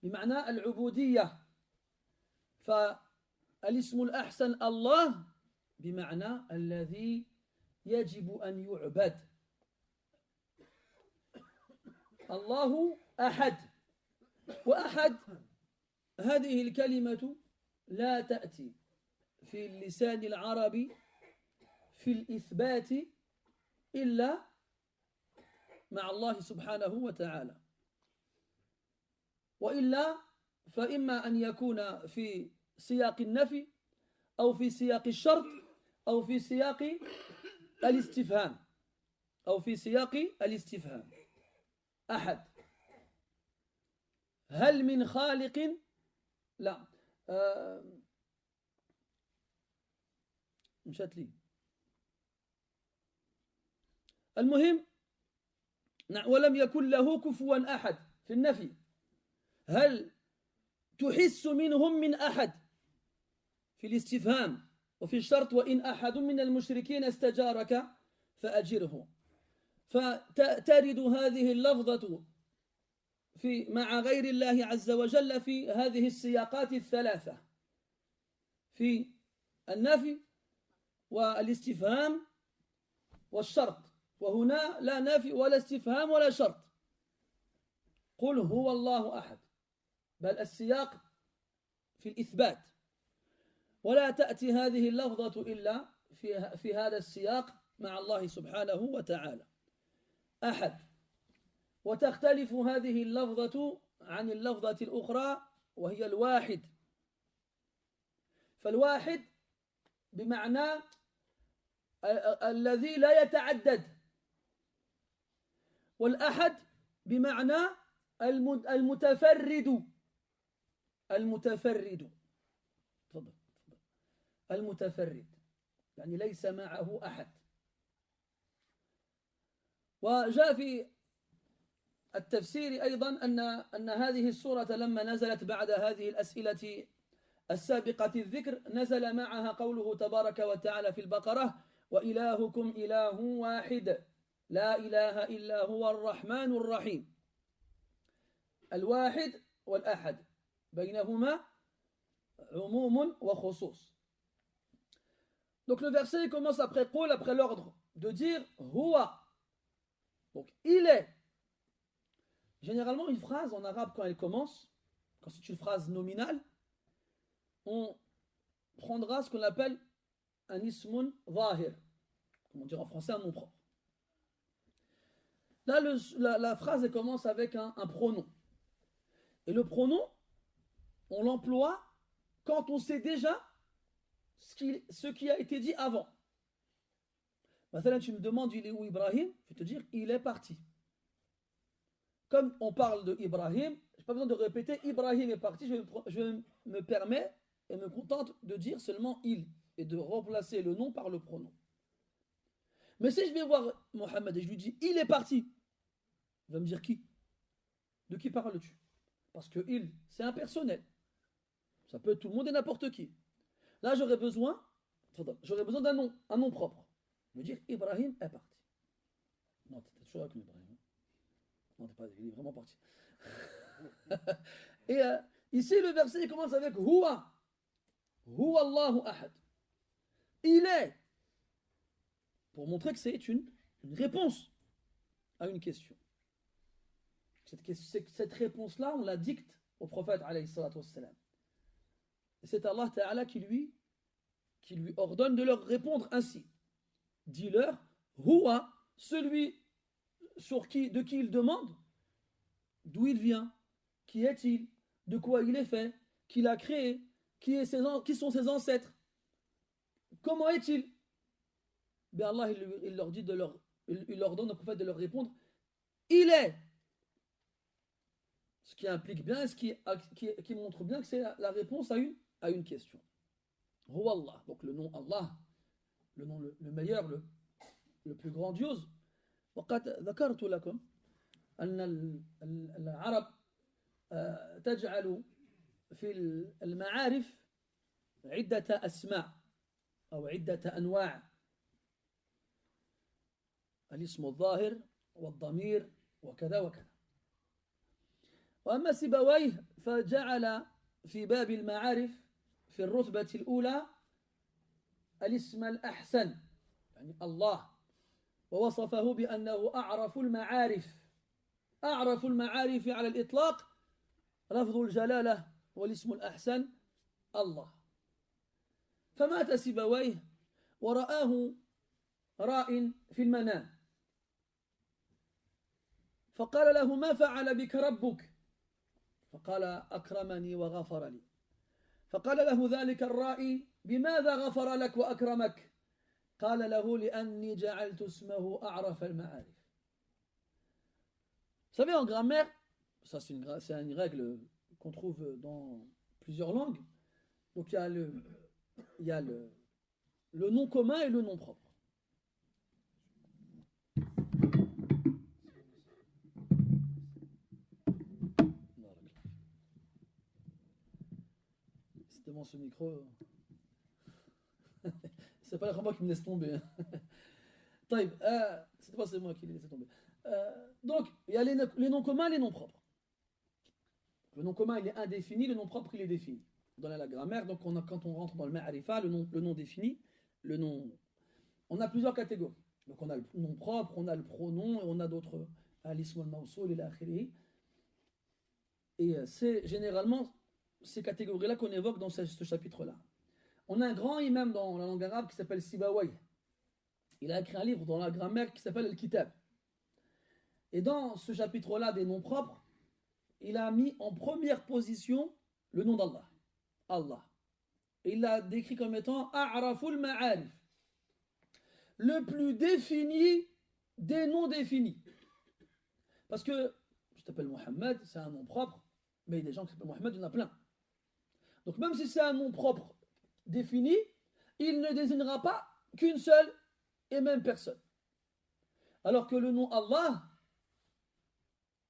بمعنى العبودية. فالاسم الأحسن الله بمعنى الذي يجب أن يعبد. الله أحد، وأحد هذه الكلمة لا تأتي في اللسان العربي في الإثبات إلا مع الله سبحانه وتعالى، وإلا فإما أن يكون في سياق النفي أو في سياق الشرط أو في سياق الاستفهام أو في سياق الاستفهام. أحد. هل من خالق؟ لا. مشات لي. المهم ولم يكن له كفوا أحد في النفي. هل تحس منهم من أحد في الاستفهام وفي الشرط وإن أحد من المشركين استجارك فأجره. فترد هذه اللفظة مع غير الله عز وجل في هذه السياقات الثلاثة، في النفي والاستفهام والشرط، وهنا لا نفي ولا استفهام ولا شرط. قل هو الله أحد، بل السياق في الإثبات، ولا تأتي هذه اللفظة إلا في هذا السياق مع الله سبحانه وتعالى. أحد. وتختلف هذه اللفظة عن اللفظة الأخرى وهي الواحد. فالواحد بمعنى الذي لا يتعدد، والأحد بمعنى المتفرد. المتفرد، تفضل. المتفرد يعني ليس معه أحد. وجاء في التفسير أيضا أن هذه السورة لما نزلت بعد هذه الأسئلة السابقة الذكر نزل معها قوله تبارك وتعالى في البقرة: وإلهكم إله واحد لا إله إلا هو الرحمن الرحيم. الواحد والأحد بينهما عموم وخصوص. Donc le verset commence après qul, après l'ordre de dire huwa. Donc il est. Généralement une phrase en arabe quand elle commence, quand c'est une phrase nominale, on prendra ce qu'on appelle un ismun zahir, comme on dit en français un nom propre. Là la phrase elle commence avec un pronom. Et le pronom, on l'emploie quand on sait déjà ce qui a été dit avant. Maintenant, tu me demandes il est où Ibrahim, je vais te dire il est parti. Comme on parle de Ibrahim, je n'ai pas besoin de répéter Ibrahim est parti, je me permets et me contente de dire seulement il et de remplacer le nom par le pronom. Mais si je vais voir Mohammed et je lui dis il est parti, il va me dire qui? De qui parles-tu? Parce que il, c'est impersonnel. Ça peut être tout le monde et n'importe qui. Là, j'aurais besoin d'un nom, un nom propre. Me dire Ibrahim est parti. Non, tu es toujours avec Ibrahim. Non, il est vraiment parti. Et ici, le verset il commence avec Huwa. Huwa Allahu Ahad. Il est. Pour montrer que c'est une réponse à une question. Cette réponse-là, on la dicte au prophète alayhi salatu wassalam. Et c'est Allah Ta'ala qui lui ordonne de leur répondre ainsi. Dis-leur, Huwa, celui de qui il demande, d'où il vient, qui est-il, de quoi il est fait, qui l'a créé, qui sont ses ancêtres, comment est-il? Ben Allah il leur dit il leur donne au prophète de leur répondre, il est. Ce qui implique bien, qui montre bien que c'est la réponse à une question. Huwa Allah, donc le nom Allah, le nom le meilleur, le plus grandiose. وقد ذكرت لكم أن العرب تجعل في المعارف عدة أسماء أو عدة أنواع الاسم الظاهر والضمير وكذا وكذا. وأما سيبويه فجعل في باب المعارف في الرتبة الأولى الاسم الأحسن يعني الله، ووصفه بأنه أعرف المعارف. أعرف المعارف على الإطلاق لفظ الجلالة والاسم الأحسن الله. فمات سيبويه ورآه راء في المنام فقال له: ما فعل بك ربك؟ فقال: أكرمني وغفر لي. فقال له ذلك الرائي: بماذا غفر لك وأكرمك؟ قال له: لأني جعلت اسمه أعرف المعارف. Vous savez, en grammaire, ça c'est une règle qu'on trouve dans plusieurs langues. Donc il y a le nom commun et le nom propre. C'est devant ce micro. C'est pas moi qui me laisse tomber. C'est moi qui les laisse tomber. Donc, il y a les noms communs et les noms propres. Le nom commun, il est indéfini, le nom propre, il est défini. Dans la grammaire, donc quand on rentre dans le ma'arifa, le nom défini, on a plusieurs catégories. Donc on a le nom propre, on a le pronom, et on a d'autres, l'ism al-mawsoul et l'akhiri. Et c'est généralement ces catégories-là qu'on évoque dans ce chapitre-là. On a un grand imam dans la langue arabe qui s'appelle Sibawayh. Il a écrit un livre dans la grammaire qui s'appelle Al-Kitab. Et dans ce chapitre-là des noms propres, il a mis en première position le nom d'Allah. Allah. Et il l'a décrit comme étant A'raful Ma'arif. Le plus défini des noms définis. Parce que je t'appelle Mohammed, c'est un nom propre, mais il y a des gens qui s'appellent Mohammed, il y en a plein. Donc même si c'est un nom propre défini, il ne désignera pas qu'une seule et même personne. Alors que le nom Allah,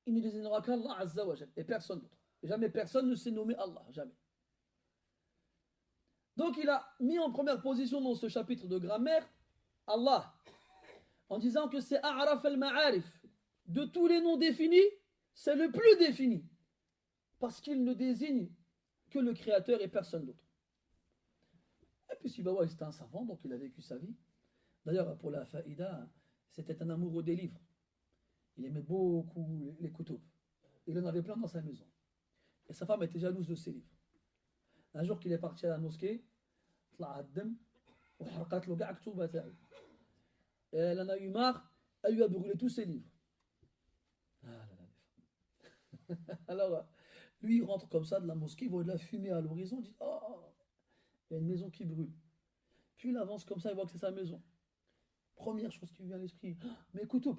il ne désignera qu'Allah Azza wa Jal et personne d'autre. Jamais personne ne s'est nommé Allah, jamais. Donc il a mis en première position dans ce chapitre de grammaire Allah, en disant que c'est A'raf al-Ma'arif. De tous les noms définis, c'est le plus défini, parce qu'il ne désigne que le Créateur et personne d'autre. Et puis Sibawayh, c'était un savant, donc il a vécu sa vie. D'ailleurs, pour la faïda, c'était un amoureux des livres. Il aimait beaucoup les kutub. Il en avait plein dans sa maison. Et sa femme était jalouse de ses livres. Un jour qu'il est parti à la mosquée, et elle en a eu marre, elle lui a brûlé tous ses livres. Alors, lui, il rentre comme ça de la mosquée, il voit de la fumée à l'horizon, il dit: oh, il y a une maison qui brûle. Puis il avance comme ça, il voit que c'est sa maison. Première chose qui lui vient à l'esprit: mais kutub.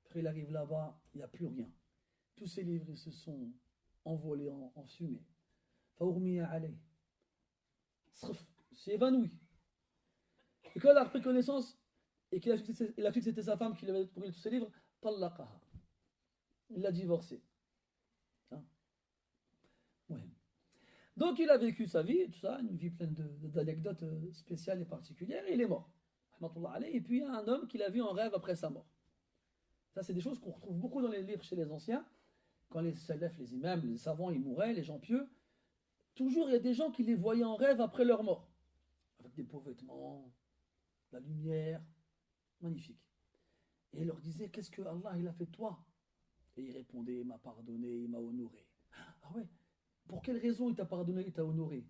Après, il arrive là-bas, il n'y a plus rien. Tous ses livres, ils se sont envolés en fumée. Faourmiya alayh. S'est évanoui. Et quand il a repris connaissance et qu'il a su que c'était sa femme qui lui avait brûlé tous ses livres, tallaqaha. Il l'a divorcé. Hein? Ouais. Donc il a vécu sa vie, tout ça, une vie pleine d'anecdotes spéciales et particulières, et il est mort. Et puis il y a un homme qu'il a vu en rêve après sa mort. Ça, c'est des choses qu'on retrouve beaucoup dans les livres chez les anciens. Quand les salafs, les imams, les savants, ils mouraient, les gens pieux, toujours il y a des gens qui les voyaient en rêve après leur mort. Avec des beaux vêtements, la lumière, magnifique. Et il leur disait: qu'est-ce que Allah il a fait de toi? Et il répondait: il m'a pardonné, il m'a honoré. Ah ouais, pour quelle raison il t'a pardonné, il t'a honoré?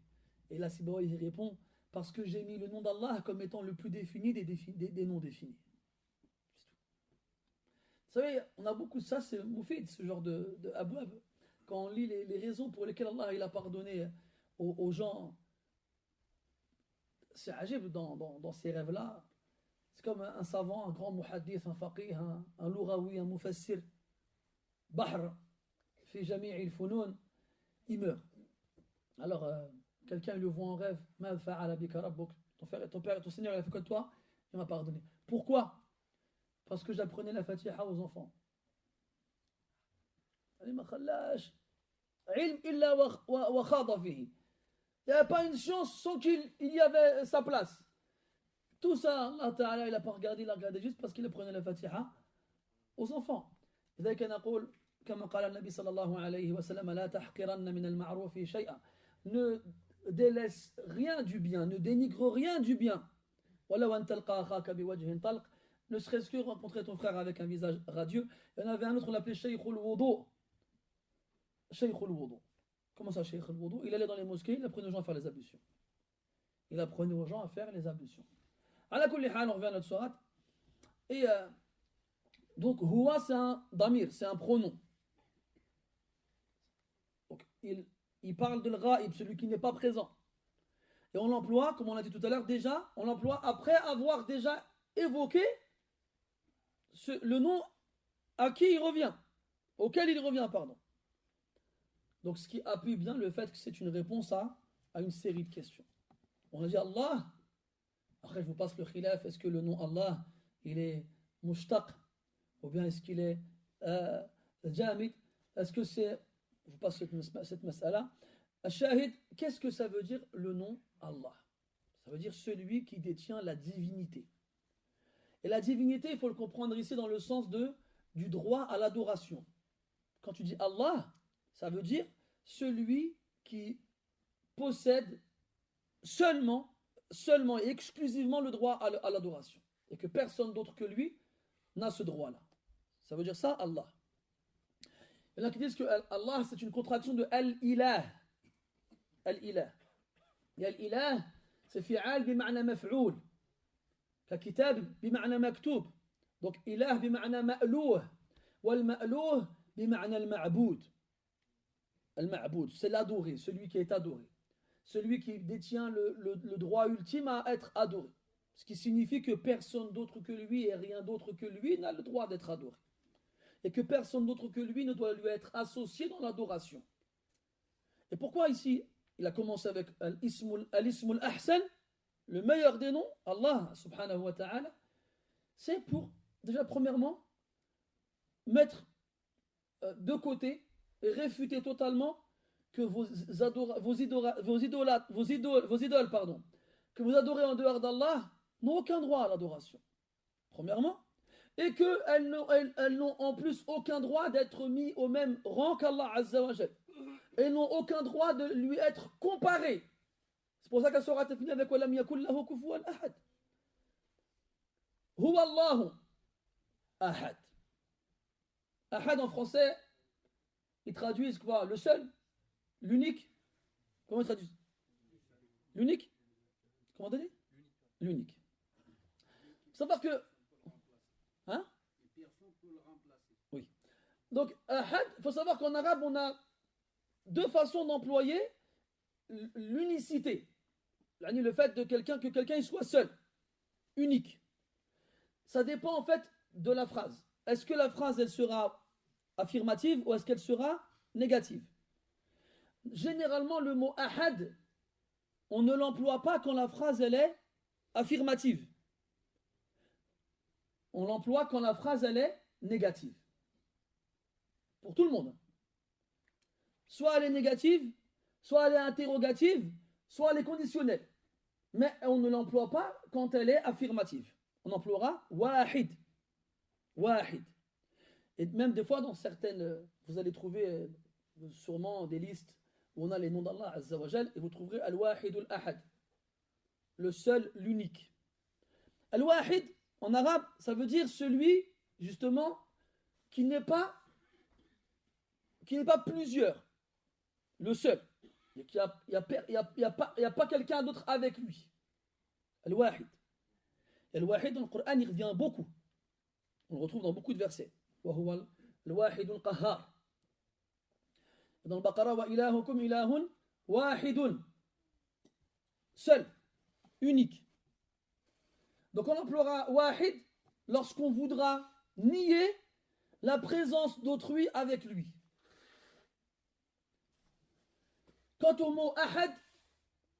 Et là, Sibawayh il répond: parce que j'ai mis le nom d'Allah comme étant le plus défini des noms définis. Vous savez, on a beaucoup de ça, c'est moufid, ce genre de abwab. Quand on lit les raisons pour lesquelles Allah il a pardonné aux gens, c'est ajib dans ces rêves-là. C'est comme un savant, un grand muhaddith, un faqih, un louraoui, un mufassir, bahr, fi jami' al-funun, il meurt. Alors, quelqu'un le voit en rêve: ma fa'ala bika rabbuk, ton Seigneur il a fait quoi de toi? Il m'a pardonné. Pourquoi? Parce que j'apprenais la Fatiha aux enfants. يعني ما خلاش علم إلا وخاض فيه. Il n'y avait pas une chance sans qu'il y avait sa place. Tout ça, Allah Ta'ala, il n'a pas regardé, il a regardé juste parce qu'il prenait la Fatiha aux enfants. لذلك نقول كما قال النبي صلى الله عليه وسلم لا تحقرن من المعروف شيئا. Ne délaisse rien du bien, ne dénigre rien du bien. ولو أن تلقى أخاك بوجه طلق, ne serait-ce que rencontrer ton frère avec un visage radieux. Il y en avait un autre, on l'appelait Shaykh al-Wudu. Shaykh al-Wudu. Comment ça, Shaykh al-Wudu? Il allait dans les mosquées, il apprenait aux gens à faire les ablutions. Il apprenait aux gens à faire les ablutions. À la kulli hal, on revient à notre sourate. Et donc, huwa, c'est un damir, c'est un pronom. Donc, il parle de l'ghaib, celui qui n'est pas présent. Et on l'emploie, comme on l'a dit tout à l'heure, déjà, on l'emploie après avoir déjà évoqué le nom à qui il revient, auquel il revient, pardon. Donc, ce qui appuie bien le fait que c'est une réponse à une série de questions. On a dit Allah. Après, je vous passe le khilaf. Est-ce que le nom Allah, il est mushtaq ou bien est-ce qu'il est jamid? Est-ce que c'est... Je vous passe cette mas'ala. Shahid, qu'est-ce que ça veut dire le nom Allah? Ça veut dire celui qui détient la divinité. Et la divinité, il faut le comprendre ici dans le sens du droit à l'adoration. Quand tu dis Allah, ça veut dire celui qui possède seulement et exclusivement le droit à l'adoration. Et que personne d'autre que lui n'a ce droit-là. Ça veut dire ça, Allah. Il y en a qui disent que Allah, c'est une contraction de Al-Ilah. Al-Ilah. Et Al-Ilah, c'est fi'al bima'na maf'oul. ككتاب بمعنى مكتوب. Donc إله بمعنى مألوه. والمألوه بمعنى المعبود. المعبود, c'est l'adoré, celui qui est adoré. Celui qui détient le droit ultime à être adoré. Ce qui signifie que personne d'autre que lui et rien d'autre que lui n'a le droit d'être adoré. Et que personne d'autre que lui ne doit lui être associé dans l'adoration. Et pourquoi ici, il a commencé avec Al-Ismul Ahsan, le meilleur des noms, Allah subhanahu wa ta'ala, c'est pour, déjà premièrement, mettre de côté et réfuter totalement que vos idoles, que vous adorez en dehors d'Allah, n'ont aucun droit à l'adoration. Premièrement. Et qu'elles n'ont en plus aucun droit d'être mis au même rang qu'Allah Azza wa Jal. Elles n'ont aucun droit de lui être comparées. C'est pour ça qu'elle sera finie avec Walam yakul lahu kufuwan ahad. Huwa Allahu ahad. Ahad en français, ils traduisent quoi? Le seul? L'unique? Comment ils traduisent? L'unique? Comment on dit? L'unique. Il faut savoir que... Hein? Oui. Donc, ahad, il faut savoir qu'en arabe, on a deux façons d'employer l'unicité. Le fait que quelqu'un soit seul, unique. Ça dépend en fait de la phrase. Est-ce que la phrase, elle sera affirmative ou est-ce qu'elle sera négative? Généralement, le mot ahad, on ne l'emploie pas quand la phrase, elle est affirmative. On l'emploie quand la phrase, elle est négative. Pour tout le monde. Soit elle est négative, soit elle est interrogative, soit elle est conditionnelle. Mais on ne l'emploie pas quand elle est affirmative. On emploiera wahid. Wahid. Et même des fois, dans certaines, vous allez trouver sûrement des listes où on a les noms d'Allah Azza wa Jal, et vous trouverez Al-Wahidul Ahad. Le seul, l'unique. Al-Wahid, en arabe, ça veut dire celui, justement, qui n'est pas plusieurs. Le seul. Il n'y a pas quelqu'un d'autre avec lui. Al-Wahid. Al-Wahid, dans le Coran, il revient beaucoup. On le retrouve dans beaucoup de versets. وهو الواحد القهار. Dans le Baqara, وإلهكم إله واحد. Seul, unique. Donc on emploiera wahid lorsqu'on voudra nier la présence d'autrui avec lui. Quant au mot ahad,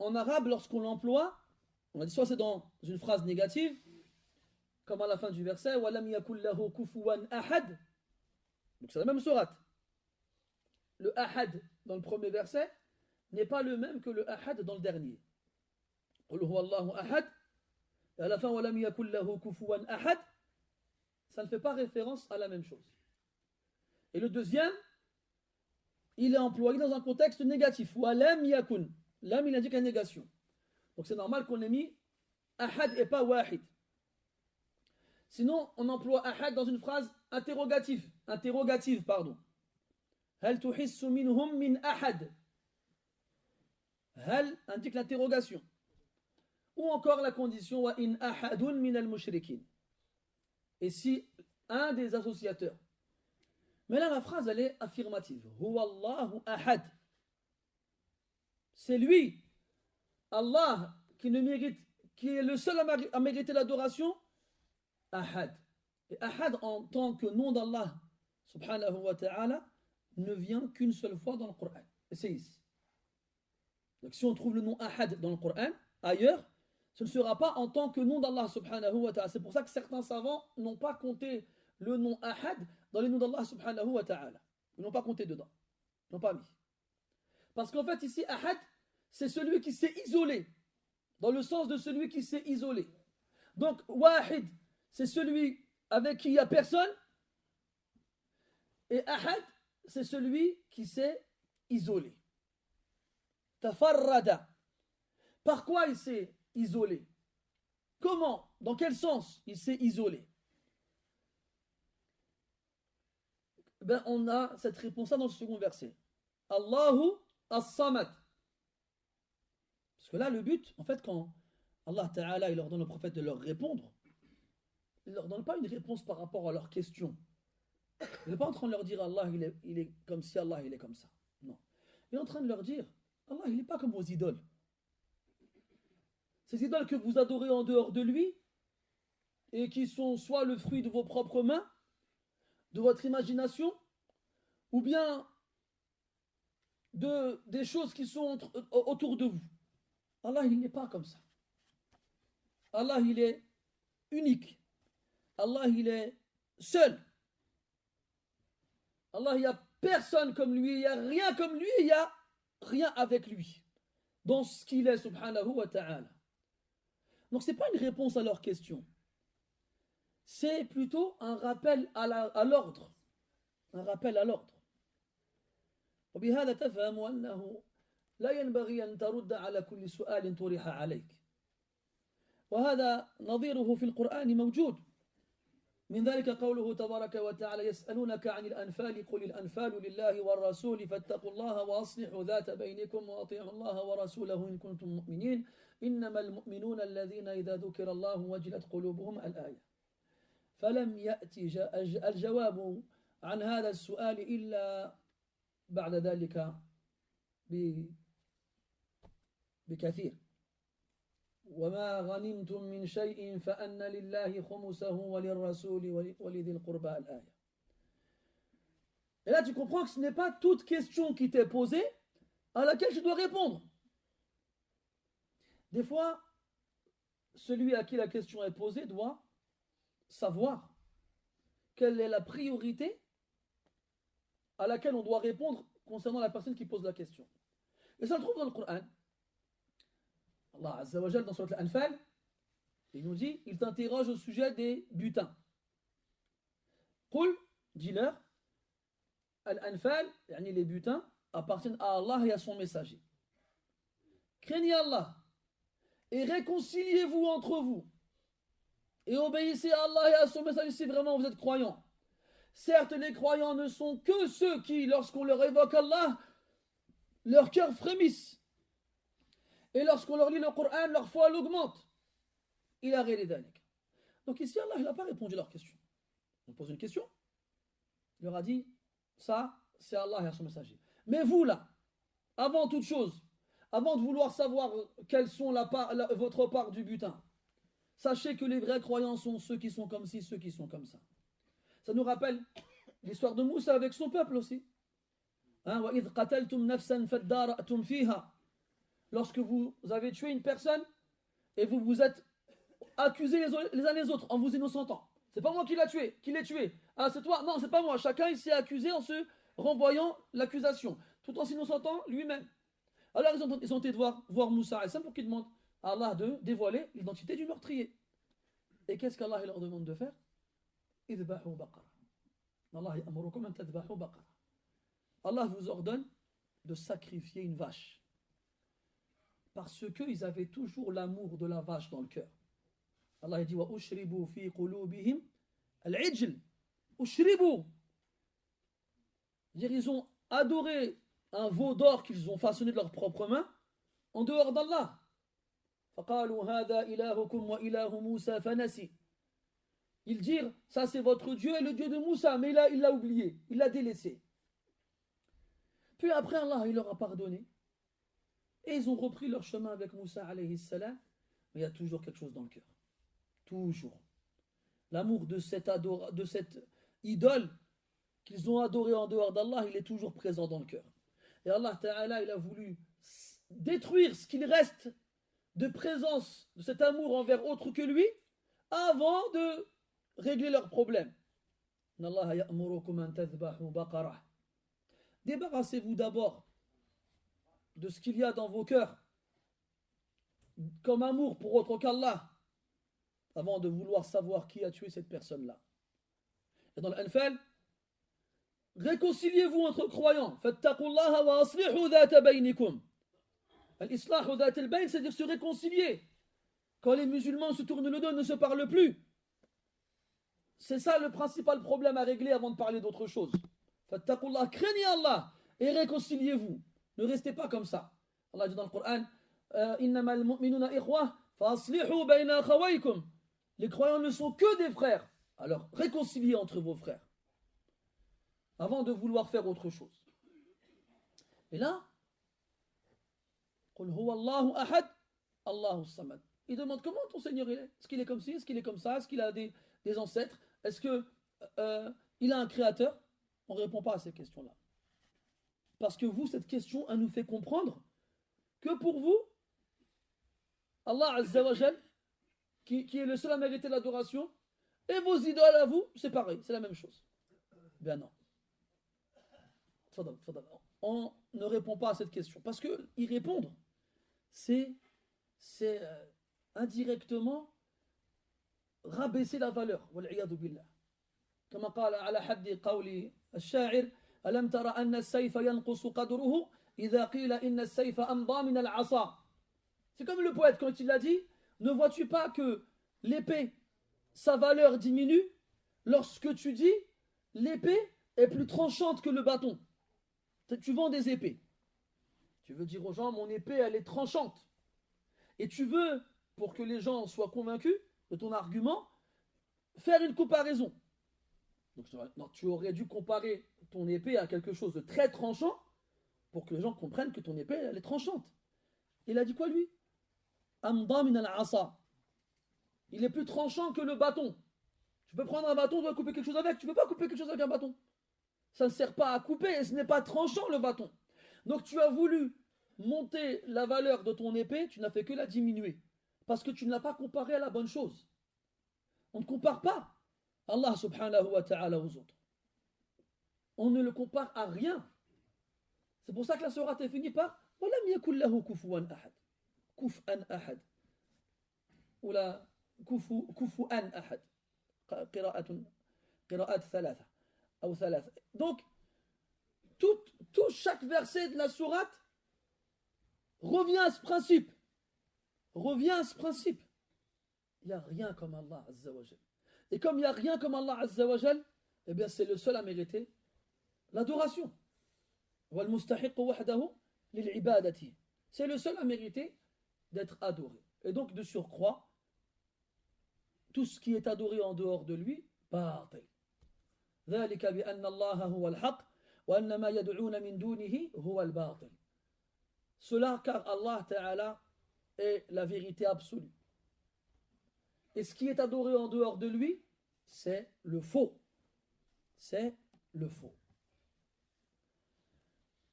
en arabe, lorsqu'on l'emploie, on a dit soit c'est dans une phrase négative, comme à la fin du verset, وَلَمْ يَكُنْ لَهُ كُفُوًا أَحَدٌ. Donc c'est la même sourate. le ahad dans le premier verset n'est pas le même que le ahad dans le dernier. Qul huwa Allahu ahad. Et à la fin, walam yakul lahu kufuwan ahad. Ça ne fait pas référence à la même chose. Et le deuxième, il est employé dans un contexte négatif. Walam yakun. Lam, il indique la négation. Donc c'est normal qu'on ait mis ahad et pas wahid. Sinon, on emploie ahad dans une phrase interrogative. Interrogative, pardon. Hal tuhissu minhum min ahad. Hal indique l'interrogation. Ou encore la condition wa in ahadun min al-mushrikin. Et si un des associateurs. Mais là, la phrase, elle est affirmative. Huwa Allahu ahad. C'est lui, Allah, qui est le seul à mériter l'adoration. Ahad. Et ahad en tant que nom d'Allah, subhanahu wa ta'ala, ne vient qu'une seule fois dans le Coran. Et c'est ici. Donc si on trouve le nom ahad dans le Coran, ailleurs, ce ne sera pas en tant que nom d'Allah, subhanahu wa ta'ala. C'est pour ça que certains savants n'ont pas compté le nom ahad dans les noms d'Allah, subhanahu wa ta'ala. Ils n'ont pas compté dedans. Ils n'ont pas mis. Parce qu'en fait, ici, ahad, c'est celui qui s'est isolé. Dans le sens de celui qui s'est isolé. Donc, wahid, c'est celui avec qui il n'y a personne. Et ahad, c'est celui qui s'est isolé. Tafarrada. Par quoi il s'est isolé? Comment? Dans quel sens il s'est isolé? Ben, on a cette réponse-là dans le second verset. Allahu as-samad. Parce que là, le but, en fait, quand Allah Ta'ala il leur donne au prophète de leur répondre, il ne leur donne pas une réponse par rapport à leurs questions. Il n'est pas en train de leur dire Allah il est comme si, Allah il est comme ça. Non. Il est en train de leur dire Allah il n'est pas comme vos idoles. Ces idoles que vous adorez en dehors de lui et qui sont soit le fruit de vos propres mains, de votre imagination, ou bien des choses qui sont autour de vous. Allah il n'est pas comme ça. Allah il est unique. Allah il est seul. Allah il n'y a personne comme lui, il n'y a rien comme lui, il n'y a rien avec lui. Dans ce qu'il est, subhanahu wa ta'ala. Donc ce n'est pas une réponse à leur question. C'est plutôt un rappel à l'ordre. Un rappel à l'ordre. وبهذا تفهم أنه لا ينبغي أن ترد على كل سؤال طرح عليك. وهذا نظيره في القرآن موجود. من ذلك قوله تبارك وتعالى يسألونك عن الأنفال قل الأنفال لله والرسول فاتقوا الله وأصلحوا ذات بينكم وأطيعوا الله ورسوله إن كنتم مؤمنين إنما المؤمنون الذين إذا ذكر الله وجلت قلوبهم الآية. فلم يأتي الجواب عن هذا السؤال إلا بعد ذلك بكثير. وما غنمتم من شيء فأن لله خمسه وللرسول ولذي القربى الآية. Et là tu comprends que ce n'est pas toute question qui t'est posée à laquelle tu dois répondre. Des fois, celui à qui la question est posée doit savoir quelle est la priorité à laquelle on doit répondre concernant la personne qui pose la question. Et ça le trouve dans le Coran. Allah Azza wa Jal dans Surat Al-Anfal, il nous dit, il t'interroge au sujet des butins. Qul, dis-leur, Al-Anfal, les butins, appartiennent à Allah et à son messager. Craignez Allah et réconciliez-vous entre vous et obéissez à Allah et à son messager si vraiment vous êtes croyants. Certes, les croyants ne sont que ceux qui, lorsqu'on leur évoque Allah, leur cœur frémisse. Et lorsqu'on leur lit le Coran, leur foi l'augmente. Il a réalisé d'alik. Donc ici, Allah n'a pas répondu à leur question. On pose une question. Il leur a dit, ça, c'est Allah et son messager. Mais vous là, avant toute chose, avant de vouloir savoir quelles sont votre part du butin, sachez que les vrais croyants sont ceux qui sont comme ci, ceux qui sont comme ça. Ça nous rappelle l'histoire de Moussa avec son peuple aussi. وَإِذْ قَتَلْتُمْ نَفْسًا فَادَّارَأْتُمْ فِيهَا. Lorsque vous avez tué une personne et vous vous êtes accusés les uns les autres en vous innocentant. C'est pas moi qui l'ai tué. Ah, c'est toi? Non, c'est pas moi. Chacun il s'est accusé renvoyant l'accusation, tout en s'innocentant lui-même. Alors ils ont été voir Moussa alayhi salam pour qu'il demande à Allah de dévoiler l'identité du meurtrier. Et qu'est-ce qu'Allah leur demande de faire? Idbahu baqara. Allah ya'murukum an tadbahu baqara. Allah vous ordonne de sacrifier une vache. Parce qu'ils avaient toujours l'amour de la vache dans le cœur. Allah dit wa ushribu fi qulubihim al-ijl. Ushribu. C'est-à-dire ils ont adoré un veau d'or qu'ils ont façonné de leurs propres mains en dehors d'Allah. فقالوا هذا إلهكم وإله موسى فنسي. Ils dirent ça c'est votre Dieu et le Dieu de Moussa, mais il l'a oublié, il l'a délaissé. Puis après Allah il leur a pardonné et ils ont repris leur chemin avec Moussa alayhi salam, mais il y a toujours quelque chose dans le cœur. Toujours. L'amour de cette idole qu'ils ont adorée en dehors d'Allah, il est toujours présent dans le cœur. Et Allah Ta'ala, il a voulu détruire ce qu'il reste de présence de cet amour envers autre que lui avant de régler leurs problèmes. Débarrassez-vous d'abord de ce qu'il y a dans vos cœurs comme amour pour autre qu'Allah avant de vouloir savoir qui a tué cette personne-là. Et dans l'Anfal, réconciliez-vous entre croyants. Fattaqullaha wa aslihu dhata baynikum. Al-islahu dhat al-bayn, c'est-à-dire se réconcilier. Quand les musulmans se tournent le dos, ne se parlent plus. C'est ça le principal problème à régler avant de parler d'autre chose. Fattaqullah, craignez Allah et réconciliez-vous. Ne restez pas comme ça. Allah dit dans le Coran Innama al-mu'minuna ikhwah fa aslihu bayna akhawaykum. Les croyants ne sont que des frères. Alors réconciliez entre vos frères avant de vouloir faire autre chose. Et là, Qul huwa Allahu ahad, Allahu samad. Il demande comment ton Seigneur il est. Est-ce qu'il est comme ci, est-ce qu'il est comme ça, est-ce qu'il a des ancêtres, est-ce qu'il a un créateur? On ne répond pas à ces questions-là. Parce que vous, cette question, elle nous fait comprendre que pour vous, Allah Azza wa Jal, qui est le seul à mériter l'adoration, et vos idoles à vous, c'est pareil, c'est la même chose. Ben non. On ne répond pas à cette question. Parce que y répondre, c'est indirectement rabaisser la valeur. Wal'iyadu billah. كما قال على حد قول الشاعر ألم تر أن السيف ينقص قدره إذا قيل إن السيف أمضى من العصا. C'est comme le poète quand il a dit ne vois-tu pas que l'épée sa valeur diminue lorsque tu dis l'épée est plus tranchante que le bâton. Tu vends des épées. Tu veux dire aux gens mon épée elle est tranchante. Et tu veux, pour que les gens soient convaincus de ton argument, faire une comparaison. Donc, non, tu aurais dû comparer ton épée à quelque chose de très tranchant pour que les gens comprennent que ton épée, elle est tranchante. Il a dit quoi, lui? Amda min al-asa. Il est plus tranchant que le bâton. Tu peux prendre un bâton, tu dois couper quelque chose avec. Tu ne peux pas couper quelque chose avec un bâton. Ça ne sert pas à couper et ce n'est pas tranchant le bâton. Donc tu as voulu monter la valeur de ton épée, tu n'as fait que la diminuer. Parce que tu ne l'as pas comparé à la bonne chose. On ne compare pas Allah subhanahu wa ta'ala aux autres. On ne le compare à rien. C'est pour ça que la sourate est finie par وَلَمْ يَكُنْ لَهُ كُفُوًا أَحَدٍ كُفْءًا أَحَدٍ ou la كُفُوًا أَحَدٍ قراءات ثلاثة أو ثلاثة. Donc tout chaque verset de la sourate revient à ce principe. Revient à ce principe. Il n'y a rien comme Allah Azza wa Jal. Et comme il n'y a rien comme Allah Azza wa Jal, eh bien c'est le seul à mériter l'adoration. C'est le seul à mériter d'être adoré. Et donc de surcroît, tout ce qui est adoré en dehors de lui, باطل. ذلك بأن الله هو الحق وأن ما يدعون من دونه هو الباطل. Cela car Allah Ta'ala est la vérité absolue. Et ce qui est adoré en dehors de lui, c'est le faux. C'est le faux.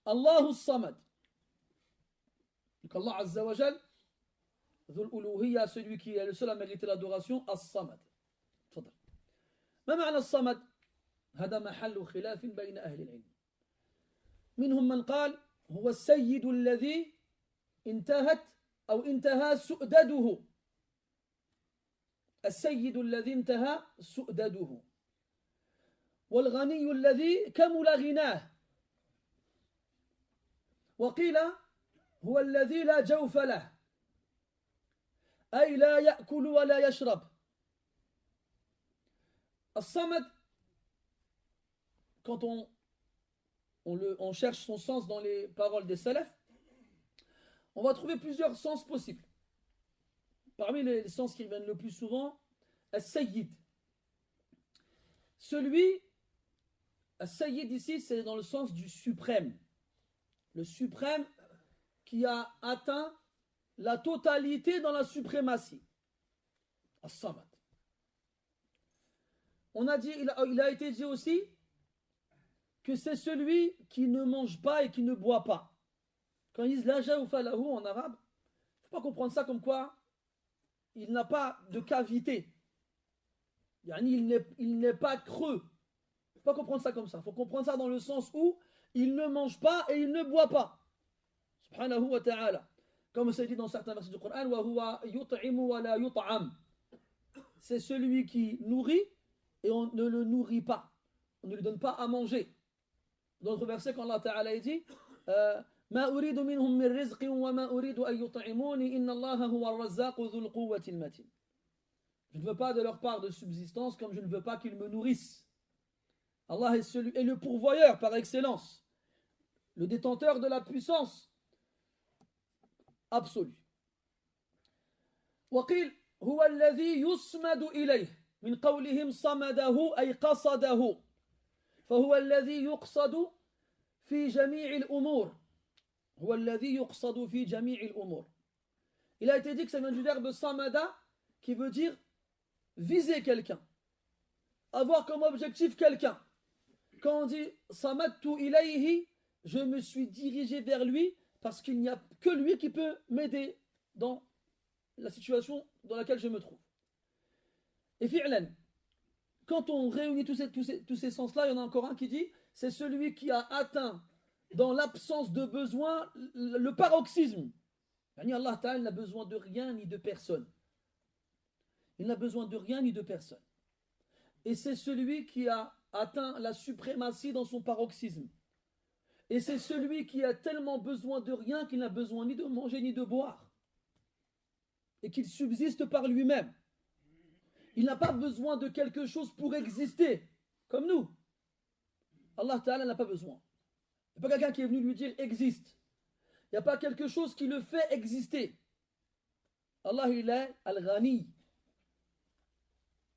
Allahu Samad. Donc Allah Azza wa Jal, Dhul Uluhiyya, celui qui est le seul à mériter l'adoration, As-Samad. تفضل. ما معنى الصمد؟ هذا محل خلاف بين أهل العلم. منهم من قال هو السيد الذي انتهت أو انتهى سؤدده السيد الذي انتهى سؤدده والغني الذي كمل غناه وقيل هو الذي لا جوف له أي لا يأكل ولا يشرب الصمد quand on cherche son sens dans les paroles des salafs on va trouver plusieurs sens possibles. Parmi les sens qui reviennent le plus souvent, As-Sayyid. Celui, As-Sayyid ici, c'est dans le sens du suprême. Le suprême qui a atteint la totalité dans la suprématie. As-Samad. On a dit, il a été dit aussi que c'est celui qui ne mange pas et qui ne boit pas. Quand ils disent la jawfa lahu en arabe, il ne faut pas comprendre ça comme quoi il n'a pas de cavité. Il n'est pas creux. Il ne faut pas comprendre ça comme ça. Il faut comprendre ça dans le sens où il ne mange pas et il ne boit pas. Subhanahu wa ta'ala. Comme c'est dit dans certains versets du Coran, wa huwa yut'imu wa la yut'am. C'est celui qui nourrit et on ne le nourrit pas. On ne lui donne pas à manger. Dans d'autres versets, quand Allah Ta'ala dit ما أريد منهم من رزق وما أريد أن يطعموني إن الله هو الرزاق ذو القوة المتين. Je ne veux pas de leur part de subsistance comme je ne veux pas qu'ils me nourrissent. Allah est le pourvoyeur par excellence, le détenteur de la puissance absolue. وقيل هو الذي يصمد إليه من قولهم صمده أي قصده فهو الذي يقصد في جميع الأمور. هو الذي يقصد في جميع الأمور. Il a été dit que ça vient du verbe samada qui veut dire viser quelqu'un, avoir comme objectif quelqu'un. Quand on dit samadtu ilayhi, je me suis dirigé vers lui parce qu'il n'y a que lui qui peut m'aider dans la situation dans laquelle je me trouve. Et fi'lan, quand on réunit tous ces sens-là, il y en a encore un qui dit c'est celui qui a atteint dans l'absence de besoin le paroxysme. Allah Ta'ala n'a besoin de rien ni de personne. Il n'a besoin de rien ni de personne. Et c'est celui qui a atteint la suprématie dans son paroxysme. Et c'est celui qui a tellement besoin de rien qu'il n'a besoin ni de manger ni de boire. Et qu'il subsiste par lui-même. Il n'a pas besoin de quelque chose pour exister, comme nous. Allah Ta'ala n'a pas besoin. Il n'y a pas quelqu'un qui est venu lui dire existe. Il n'y a pas quelque chose qui le fait exister. Allah, il est Al-Ghani.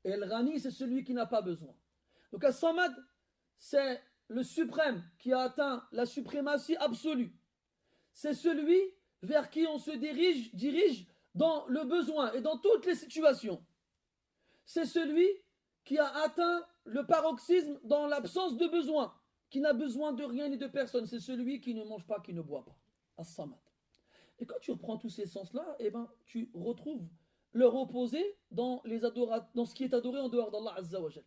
Et Al-Ghani, c'est celui qui n'a pas besoin. Donc As-Samad, c'est le suprême qui a atteint la suprématie absolue. C'est celui vers qui on se dirige dans le besoin et dans toutes les situations. C'est celui qui a atteint le paroxysme dans l'absence de besoin, qui n'a besoin de rien ni de personne. C'est celui qui ne mange pas, qui ne boit pas. As-Samad. Et quand tu reprends tous ces sens-là, eh ben, tu retrouves leur opposé dans ce qui est adoré en dehors d'Allah Azza wa Jal.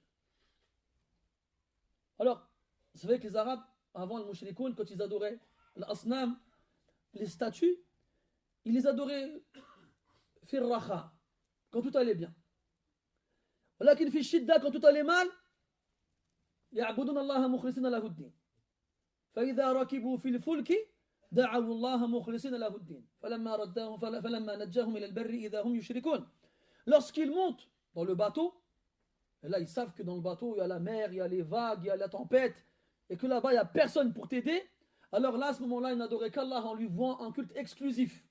Alors, c'est vrai que les Arabes, avant le Mushrikoun, quand ils adoraient l'Asnam, les statues, ils les adoraient firracha, quand tout allait bien. ولكن في الشدة quand tout allait mal يعبدون الله مخلصين له الدين فإذا ركبوا في الفلك دعوا الله مخلصين له الدين فلما نجاهم إلى البر إذا هم يشركون. Lorsqu'ils montent dans le bateau, et là ils savent que dans le bateau il y a la mer, il y a les vagues, il y a la tempête, et que là-bas il n'y a personne pour t'aider, alors là à ce moment-là ils n'adoraient qu'Allah en lui vouant un culte exclusif.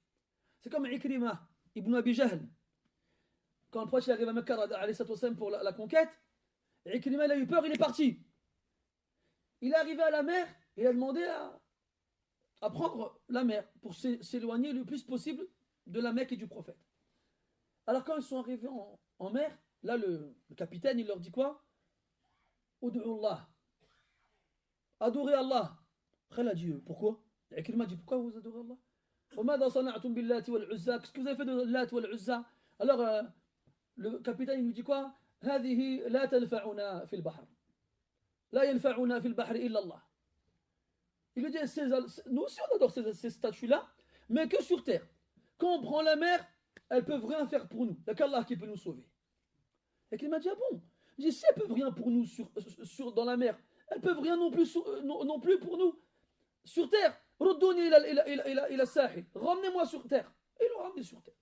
C'est comme Ikrima ibn Abi Jahl. Quand le prophète arrive à Mecca pour la conquête, Ikrima il a eu peur, il est parti. Il est arrivé à la mer, il a demandé à prendre la mer pour s'éloigner le plus possible de la Mecque et du prophète. Alors quand ils sont arrivés en mer, là le capitaine il leur dit quoi? Udu'ullah. Adorez Allah. Après il a dit pourquoi? Ikrima dit pourquoi vous adorez Allah? Qu'est-ce que vous avez fait de Lat wal Uzza? Alors le capitaine il lui dit quoi? هذه لا تنفعنا في البحر لا ينفعنا في البحر إلا الله. Il lui dit, nous aussi on adore ces statues-là, mais que sur terre. Quand on prend la mer, elles peuvent rien faire pour nous. Il n'y a qu'Allah qui peut nous sauver. Et il m'a dit, ah bon? Il dit, si elles peuvent rien pour nous dans la mer, elles peuvent rien non plus, non plus pour nous sur terre. Roddouni ila sahil. Ramenez-moi sur terre. Et il l'a ramené sur terre.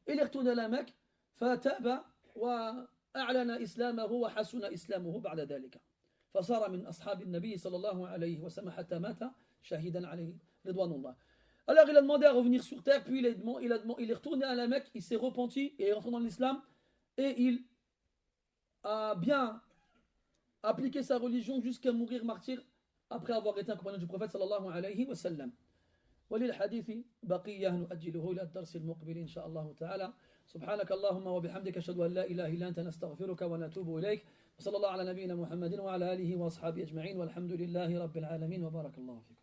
Il est retourné à la Mecque. Fataba wa a'lana islamahu wa hasuna islamuhu ba'da dhalika. فصار من أصحاب النبي صلى الله عليه وسلم حتى مات شهيدا عليه رضوان الله. Alors il a demandé à revenir sur terre, puis il est retourné à la Mecque, il s'est repenti et est rentré dans l'islam et il a bien appliqué sa religion jusqu'à mourir martyr après avoir été un compagnon du prophète sallallahu alayhi wa sallam. وللحديث بقية نؤجله إلى الدرس المقبل إن شاء الله تعالى. سبحانك اللهم وبحمدك أشهد أن لا إله إلا أنت نستغفرك ونتوب إليك وصلى الله على نبينا محمد وعلى آله وأصحابه أجمعين والحمد لله رب العالمين وبارك الله فيكم.